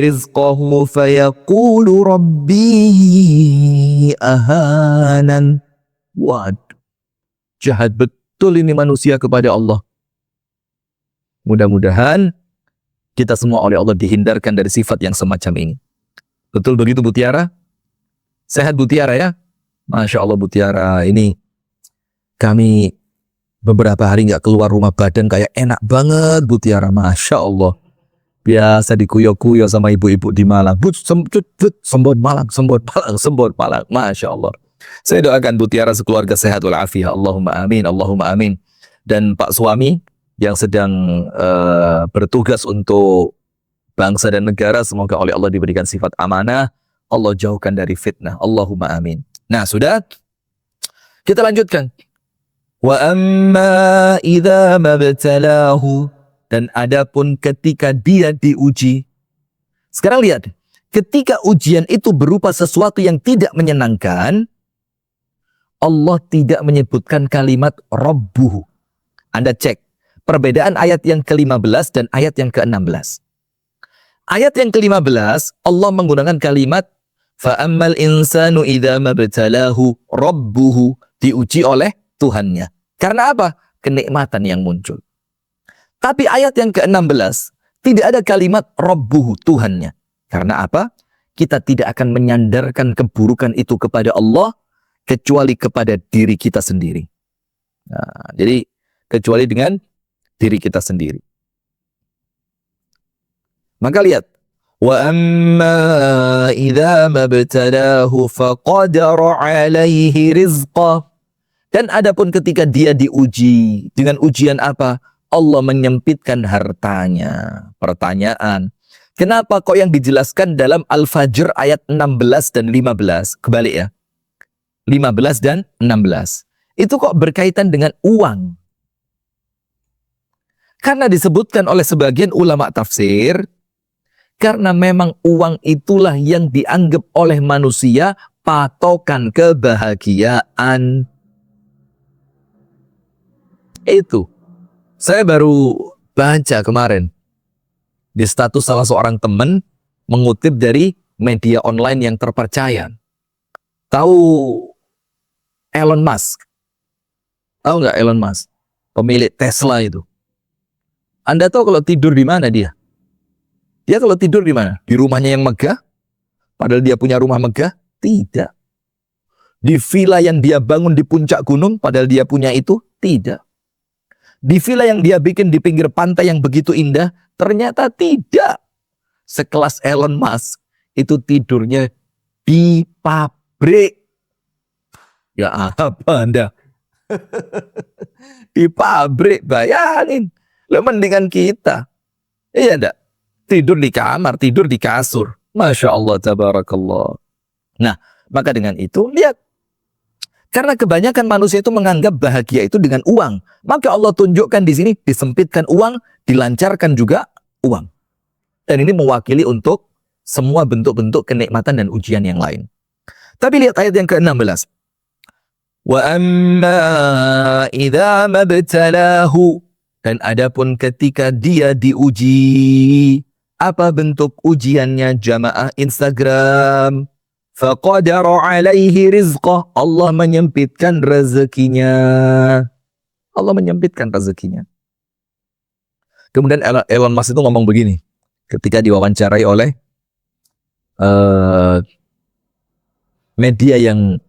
rizqahu fayaqulu rabbi ahanan. Waduh, jahat betul ini manusia kepada Allah. Mudah-mudahan kita semua oleh Allah dihindarkan dari sifat yang semacam ini. Betul begitu Bu Tiara? Sehat Bu Tiara ya? Masya Allah Bu Tiara, ini kami beberapa hari nggak keluar rumah, badan kayak enak banget Bu Tiara. Masya Allah. Biasa dikuyo-kuyo sama ibu-ibu di Malang. Sembon Malang. Masya Allah. Saya doakan Bu Tiara sekeluarga sehat walafiat. Allahumma amin, Allahumma amin. Dan Pak suami yang sedang bertugas untuk bangsa dan negara, semoga oleh Allah diberikan sifat amanah, Allah jauhkan dari fitnah. Allahumma amin. Nah, sudah. Kita lanjutkan. Wa amma idza mabtalahu, dan adapun ketika dia diuji. Sekarang lihat, ketika ujian itu berupa sesuatu yang tidak menyenangkan, Allah tidak menyebutkan kalimat Rabbuhu. Anda cek perbedaan ayat yang ke-15 dan ayat yang ke-16. Ayat yang ke-15, Allah menggunakan kalimat fa'ammal insanu idza mabtalahu rabbuhu, diuji oleh Tuhannya. Karena apa? Kenikmatan yang muncul. Tapi ayat yang ke-16 tidak ada kalimat rabbuhu, Tuhannya. Karena apa? Kita tidak akan menyandarkan keburukan itu kepada Allah kecuali kepada diri kita sendiri. Nah, jadi kecuali dengan diri kita sendiri. Maka lihat, wa amma idza mabtalahu faqadara alaihi rizqah. Dan adapun ketika dia diuji, dengan ujian apa? Allah menyempitkan hartanya. Pertanyaan, kenapa kok yang dijelaskan dalam Al-Fajr ayat 16 dan 15? Kebalik ya. 15 dan 16. Itu kok berkaitan dengan uang? Karena disebutkan oleh sebagian ulama tafsir, karena memang uang itulah yang dianggap oleh manusia patokan kebahagiaan. Itu. Saya baru baca kemarin di status salah seorang teman mengutip dari media online yang terpercaya. Tahu Elon Musk? Tahu nggak Elon Musk? Pemilik Tesla itu. Anda tahu kalau tidur di mana dia? Dia kalau tidur di mana? Di rumahnya yang megah? Padahal dia punya rumah megah? Tidak. Di villa yang dia bangun di puncak gunung? Padahal dia punya itu? Tidak. Di villa yang dia bikin di pinggir pantai yang begitu indah? Ternyata tidak. Sekelas Elon Musk itu tidurnya di pabrik. Ya apa Anda? Di pabrik, bayangin. Lo mendingan kita. Iya enggak? Tidur di kamar, tidur di kasur. Masya Allah, tabarakallah. Nah, maka dengan itu, lihat. Karena kebanyakan manusia itu menganggap bahagia itu dengan uang. Maka Allah tunjukkan di sini, disempitkan uang, dilancarkan juga uang. Dan ini mewakili untuk semua bentuk-bentuk kenikmatan dan ujian yang lain. Tapi lihat ayat yang ke-16. Wa amma idza mabtalahu, dan adapun ketika dia diuji. Apa bentuk ujiannya jamaah Instagram? faqadara alaihi rizqah. Allah menyempitkan rezekinya. Allah menyempitkan rezekinya. Kemudian Elon Musk itu ngomong begini ketika diwawancarai oleh media yang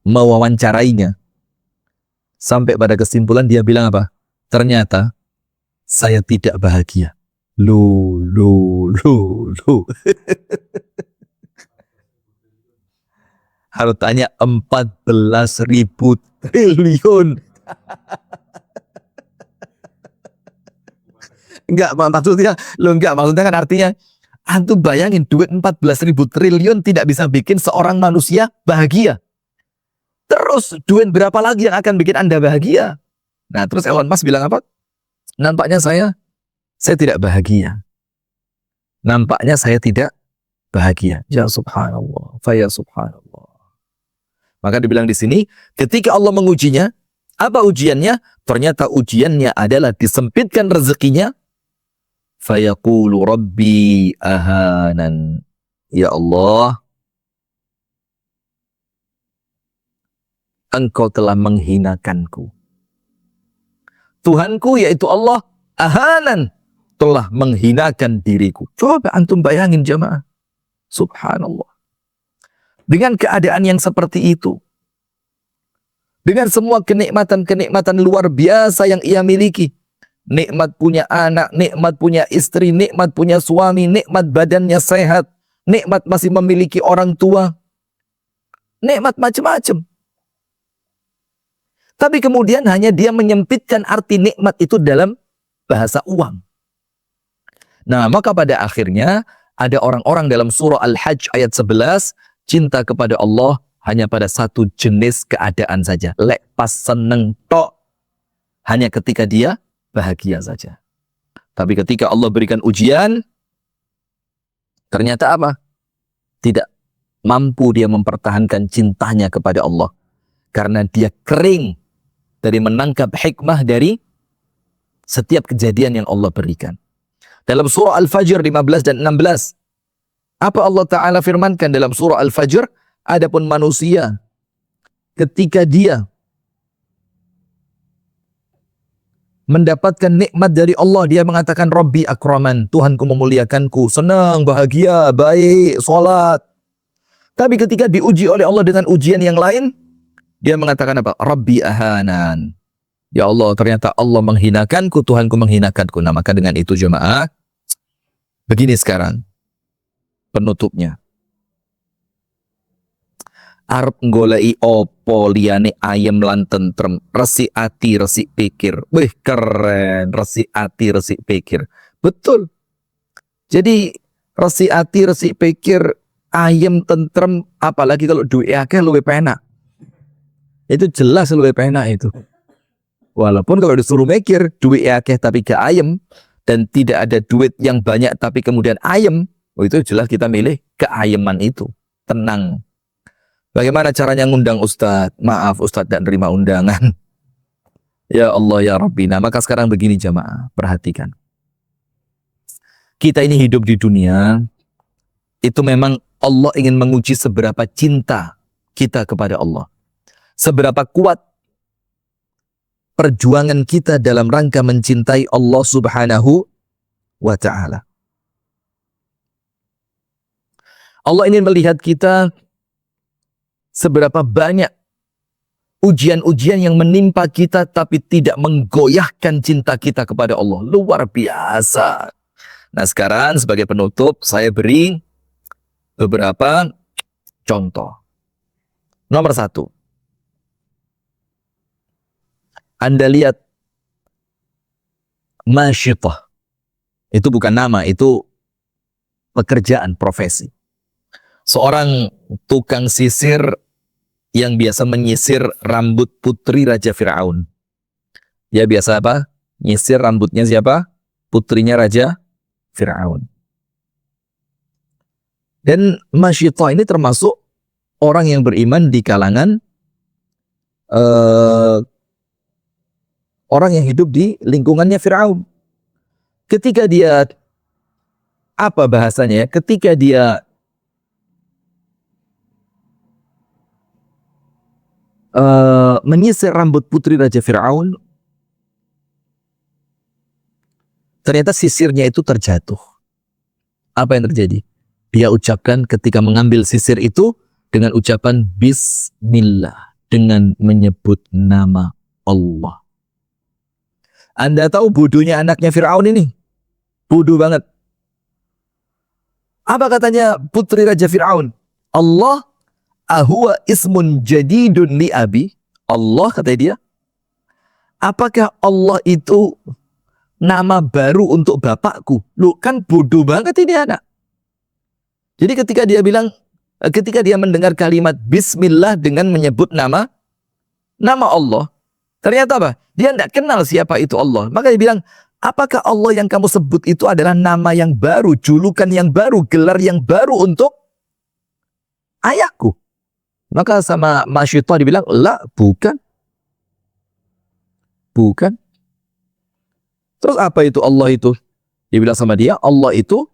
mewawancarainya. Sampai pada kesimpulan dia bilang apa? Ternyata saya tidak bahagia. Lu. Harus tanya 14.000 triliun. Maksudnya kan artinya antum bayangin duit 14.000 triliun tidak bisa bikin seorang manusia bahagia. Terus duit berapa lagi yang akan bikin Anda bahagia? Nah, terus Elon Musk bilang apa? Nampaknya saya tidak bahagia. Nampaknya saya tidak bahagia. Ya subhanallah, ya subhanallah. Maka dibilang di sini, ketika Allah mengujinya, apa ujiannya? Ternyata ujiannya adalah disempitkan rezekinya. Fayaqulu rabbi ahanan. Ya Allah, Engkau telah menghinakanku. Tuhanku yaitu Allah, ahanan, telah menghinakan diriku. Coba antum bayangin jemaah. Subhanallah. Dengan keadaan yang seperti itu, dengan semua kenikmatan-kenikmatan luar biasa yang ia miliki, nikmat punya anak, nikmat punya istri, nikmat punya suami, nikmat badannya sehat, nikmat masih memiliki orang tua, nikmat macam-macam. Tapi kemudian hanya dia menyempitkan arti nikmat itu dalam bahasa uang. Nah, maka pada akhirnya ada orang-orang dalam surah Al-Hajj ayat 11, cinta kepada Allah hanya pada satu jenis keadaan saja. Lek pas seneng tok, hanya ketika dia bahagia saja. Tapi ketika Allah berikan ujian, ternyata apa? Tidak mampu dia mempertahankan cintanya kepada Allah. Karena dia kering dari menangkap hikmah dari setiap kejadian yang Allah berikan. Dalam surah Al-Fajr 15 dan 16, apa Allah Ta'ala firmankan dalam surah Al-Fajr? Adapun manusia, ketika dia mendapatkan nikmat dari Allah, dia mengatakan Rabbi akraman, Tuhanku memuliakanku, senang, bahagia, baik, sholat. Tapi ketika diuji oleh Allah dengan ujian yang lain, dia mengatakan apa? Rabbi ahanan. Ya Allah, ternyata Allah menghinakanku, Tuhanku menghinakanku. Nah, maka dengan itu jemaah, begini sekarang penutupnya. Arep golei opo liyane ayem lan tentrem, resik ati, resik pikir. Wih, keren, resik ati, resik pikir. Betul. Jadi resik ati, resik pikir, ayem tentrem, apalagi kalau duit akeh luwih penak. Itu jelas luwih penak itu. Walaupun kalau disuruh mikir duit akeh tapi gak ayem, dan tidak ada duit yang banyak tapi kemudian ayem, itu jelas kita milih keayeman itu. Tenang. Bagaimana caranya ngundang Ustadz? Maaf Ustadz tidak nerima undangan. Ya Allah ya Rabbi. Nah, maka sekarang begini jamaah, perhatikan. Kita ini hidup di dunia, itu memang Allah ingin menguji seberapa cinta kita kepada Allah. Seberapa kuat perjuangan kita dalam rangka mencintai Allah Subhanahu wa Ta'ala. Allah ingin melihat kita seberapa banyak ujian-ujian yang menimpa kita tapi tidak menggoyahkan cinta kita kepada Allah. Luar biasa. Nah, sekarang sebagai penutup saya beri beberapa contoh. Nomor 1. Anda lihat masyitah. Itu bukan nama, itu pekerjaan, profesi. Seorang tukang sisir yang biasa menyisir rambut putri Raja Fir'aun. Dia biasa apa? Nyisir rambutnya siapa? Putrinya Raja Fir'aun. Dan masyitah ini termasuk orang yang beriman di kalangan orang yang hidup di lingkungannya Fir'aun. Ketika dia, apa bahasanya ya? Ketika dia menyisir rambut putri Raja Fir'aun, ternyata sisirnya itu terjatuh. Apa yang terjadi? Dia ucapkan ketika mengambil sisir itu dengan ucapan Bismillah, dengan menyebut nama Allah. Anda tahu bodohnya anaknya Fir'aun ini? Bodoh banget. Apa katanya putri Raja Fir'aun? Allah ahuwa ismun jadidun li abi. Allah, kata dia, apakah Allah itu nama baru untuk bapakku? Lu kan bodoh banget ini anak. Jadi ketika dia mendengar kalimat Bismillah dengan menyebut nama Allah, ternyata apa? Dia tidak kenal siapa itu Allah. Maka dia bilang, apakah Allah yang kamu sebut itu adalah nama yang baru, julukan yang baru, gelar yang baru untuk ayahku? Maka sama Masyitah dibilang, la, bukan. Bukan. Terus apa itu Allah itu? Dia bilang sama dia, Allah itu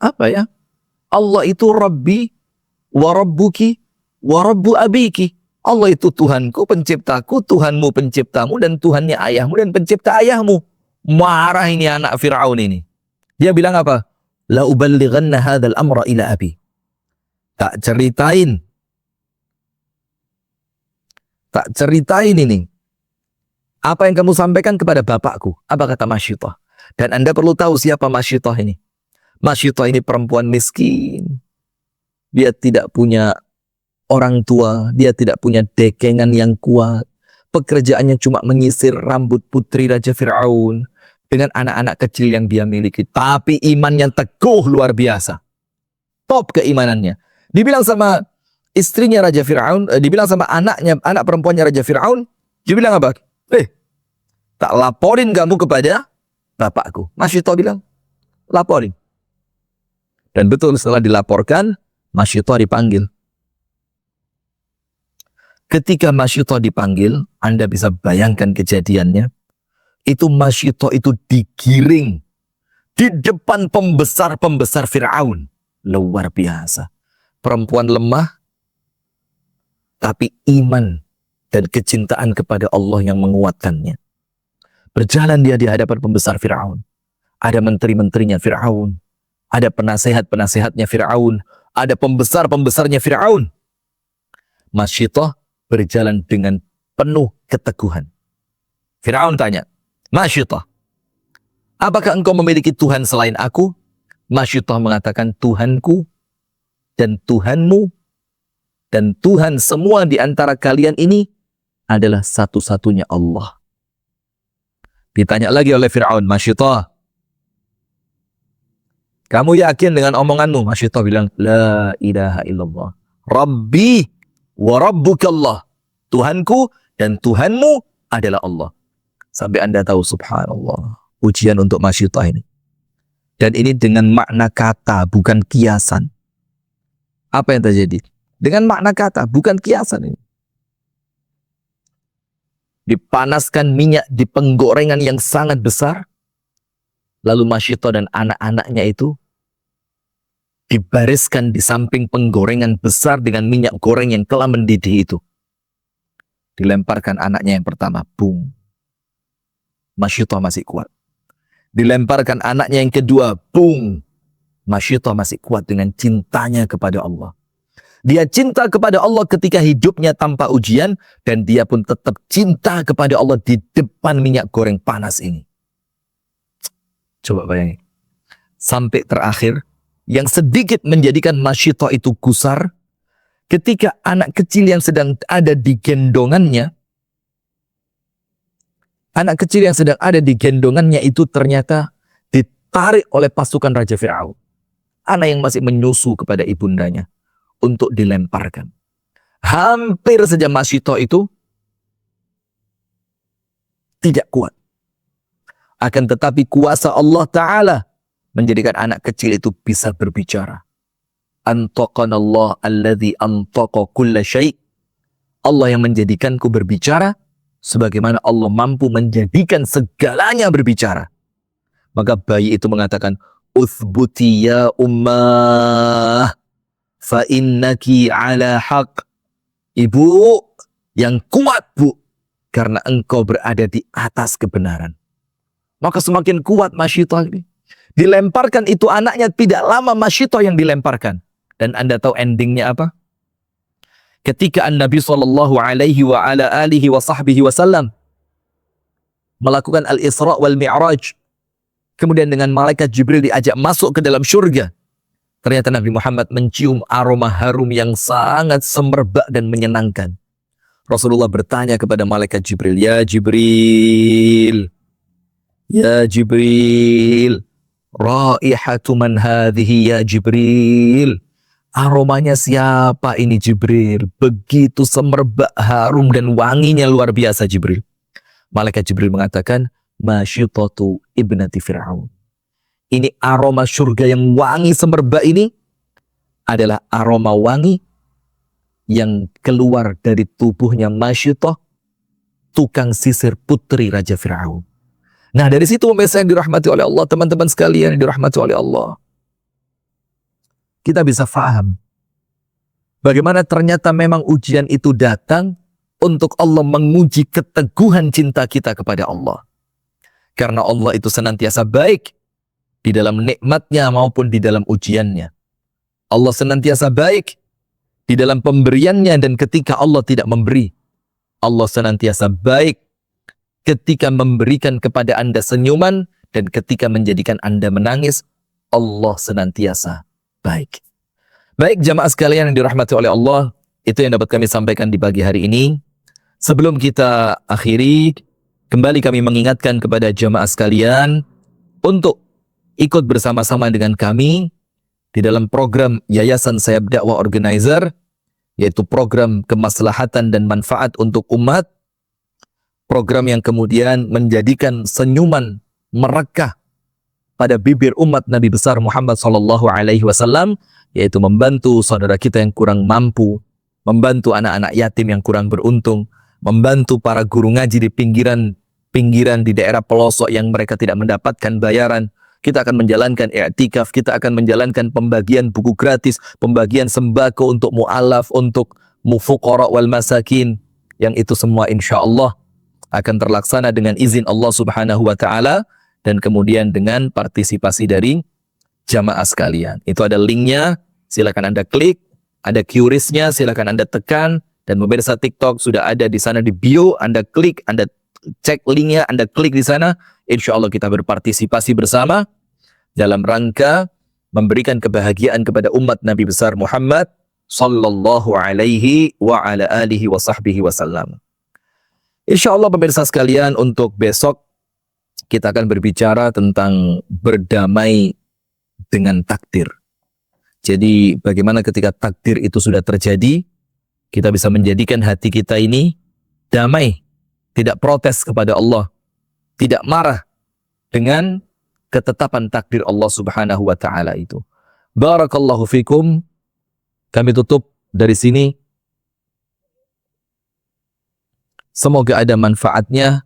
apa ya? Allah itu Rabbi wa Rabbuki wa Rabbu Abiki. Allah itu Tuhanku, penciptaku, Tuhanmu, penciptamu, dan Tuhannya ayahmu dan pencipta ayahmu. Marah ini anak Fir'aun ini. Dia bilang apa? La uballighanna hadzal amra ila abi. Tak ceritain ini. Apa yang kamu sampaikan kepada bapakku? Apa kata Masyitah? Dan Anda perlu tahu siapa Masyitah ini. Masyitah ini perempuan miskin. Dia tidak punya orang tua. Dia tidak punya dekengan yang kuat. Pekerjaannya cuma menyisir rambut putri Raja Fir'aun dengan anak-anak kecil yang dia miliki. Tapi imannya teguh luar biasa. Top keimanannya. Dibilang sama istrinya Raja Fir'aun, dibilang sama anak perempuannya Raja Fir'aun, dia bilang apa? Tak laporin kamu kepada bapakku. Masyitah bilang, laporin. Dan betul setelah dilaporkan, Masyitah dipanggil. Ketika Masyitah dipanggil, Anda bisa bayangkan kejadiannya. Itu Masyitah itu digiring di depan pembesar-pembesar Fir'aun. Luar biasa. Perempuan lemah, tapi iman dan kecintaan kepada Allah yang menguatkannya. Berjalan dia di hadapan pembesar Fir'aun. Ada menteri-menterinya Fir'aun. Ada penasehat-penasehatnya Fir'aun. Ada pembesar-pembesarnya Fir'aun. Masyitah berjalan dengan penuh keteguhan. Fir'aun tanya, Masyitah, apakah engkau memiliki Tuhan selain aku? Masyitah mengatakan, Tuhanku dan Tuhanmu dan Tuhan semua di antara kalian ini adalah satu-satunya Allah. Ditanya lagi oleh Fir'aun, Masyitah, kamu yakin dengan omonganmu? Masyitah bilang, La ilaha illallah. Rabbi wa rabbukallah. Tuhanku dan Tuhanmu adalah Allah. Sampai Anda tahu, subhanallah, ujian untuk Masyitah ini. Dan ini dengan makna kata, bukan kiasan. Apa yang terjadi? Dengan makna kata, bukan kiasan ini. Dipanaskan minyak di penggorengan yang sangat besar. Lalu Masyitah dan anak-anaknya itu dibariskan di samping penggorengan besar dengan minyak goreng yang telah mendidih itu. Dilemparkan anaknya yang pertama, boom. Masyitah masih kuat. Dilemparkan anaknya yang kedua, boom. Masyitah masih kuat dengan cintanya kepada Allah. Dia cinta kepada Allah ketika hidupnya tanpa ujian, dan dia pun tetap cinta kepada Allah di depan minyak goreng panas ini. Coba bayangin. Sampai terakhir, yang sedikit menjadikan Masyitah itu gusar, ketika anak kecil yang sedang ada di gendongannya, itu ternyata ditarik oleh pasukan Raja Fir'aun. Anak yang masih menyusu kepada ibundanya untuk dilemparkan. Hampir saja Masyitah itu tidak kuat. Akan tetapi kuasa Allah Ta'ala menjadikan anak kecil itu bisa berbicara. Antaqanallah alladhi antaqa kulla syai'. Allah yang menjadikanku berbicara sebagaimana Allah mampu menjadikan segalanya berbicara. Maka bayi itu mengatakan, Uthbuti ya ummah fa innaki ala haq. Ibu yang kuat, Bu, karena engkau berada di atas kebenaran. Maka semakin kuat Masyitah ini. Dilemparkan itu anaknya, tidak lama Masyitah yang dilemparkan. Dan Anda tahu endingnya apa? Ketika Nabi sallallahu alaihi wa ala alihi wa sahbihi wasallam melakukan al-Isra wal Mi'raj, kemudian dengan malaikat Jibril diajak masuk ke dalam surga. Ternyata Nabi Muhammad mencium aroma harum yang sangat semerbak dan menyenangkan. Rasulullah bertanya kepada malaikat Jibril, "Ya Jibril, ya Jibril, raihatu man hadhihi ya Jibril?" Aromanya siapa ini Jibril? Begitu semerbak, harum dan wanginya luar biasa Jibril. Malaikat Jibril mengatakan, Masyitatu ibnati Fir'aun. Ini aroma surga yang wangi semerbak ini adalah aroma wangi yang keluar dari tubuhnya Masyitah, tukang sisir putri Raja Fir'aun. Nah, dari situ pemirsa yang dirahmati oleh Allah, teman-teman sekalian yang dirahmati oleh Allah, kita bisa faham bagaimana ternyata memang ujian itu datang untuk Allah menguji keteguhan cinta kita kepada Allah. Karena Allah itu senantiasa baik di dalam nikmatnya maupun di dalam ujiannya. Allah senantiasa baik di dalam pemberiannya dan ketika Allah tidak memberi. Allah senantiasa baik ketika memberikan kepada Anda senyuman dan ketika menjadikan Anda menangis. Allah senantiasa baik. Baik jamaah sekalian yang dirahmati oleh Allah, itu yang dapat kami sampaikan di pagi hari ini. Sebelum kita akhiri, kembali kami mengingatkan kepada jamaah sekalian untuk ikut bersama-sama dengan kami di dalam program Yayasan Sayap Dakwah Organizer, yaitu program kemaslahatan dan manfaat untuk umat, program yang kemudian menjadikan senyuman merekah pada bibir umat Nabi besar Muhammad SAW, yaitu membantu saudara kita yang kurang mampu, membantu anak-anak yatim yang kurang beruntung, membantu para guru ngaji di pinggiran di daerah pelosok yang mereka tidak mendapatkan bayaran. Kita akan menjalankan i'tikaf, kita akan menjalankan pembagian buku gratis, pembagian sembako untuk mu'alaf, untuk mufuqara wal masakin, yang itu semua insya Allah akan terlaksana dengan izin Allah Subhanahu wa Ta'ala dan kemudian dengan partisipasi dari jamaah sekalian. Itu ada linknya, silakan Anda klik, ada QRIS-nya, silakan Anda tekan, dan pemirsa TikTok sudah ada di sana di bio, Anda klik, Anda cek linknya, Anda klik di sana, insya Allah kita berpartisipasi bersama dalam rangka memberikan kebahagiaan kepada umat Nabi besar Muhammad sallallahu alaihi wa ala alihi wa sahbihi wasallam. Insya Allah pemirsa sekalian, untuk besok kita akan berbicara tentang berdamai dengan takdir. Jadi bagaimana ketika takdir itu sudah terjadi, kita bisa menjadikan hati kita ini damai, tidak protes kepada Allah, tidak marah dengan ketetapan takdir Allah Subhanahu wa Ta'ala itu. Barakallahu fikum. Kami tutup dari sini. Semoga ada manfaatnya.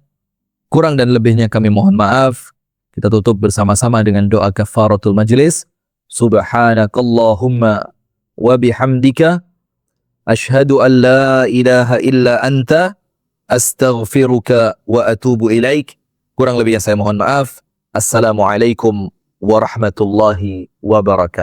Kurang dan lebihnya kami mohon maaf. Kita tutup bersama-sama dengan doa kafaratul majlis. Subhanakallahumma wa bihamdika ashhadu an la ilaha illa anta astaghfiruka wa atubu ilaik. Kurang lebihnya saya mohon maaf. Assalamualaikum warahmatullahi wabarakatuh.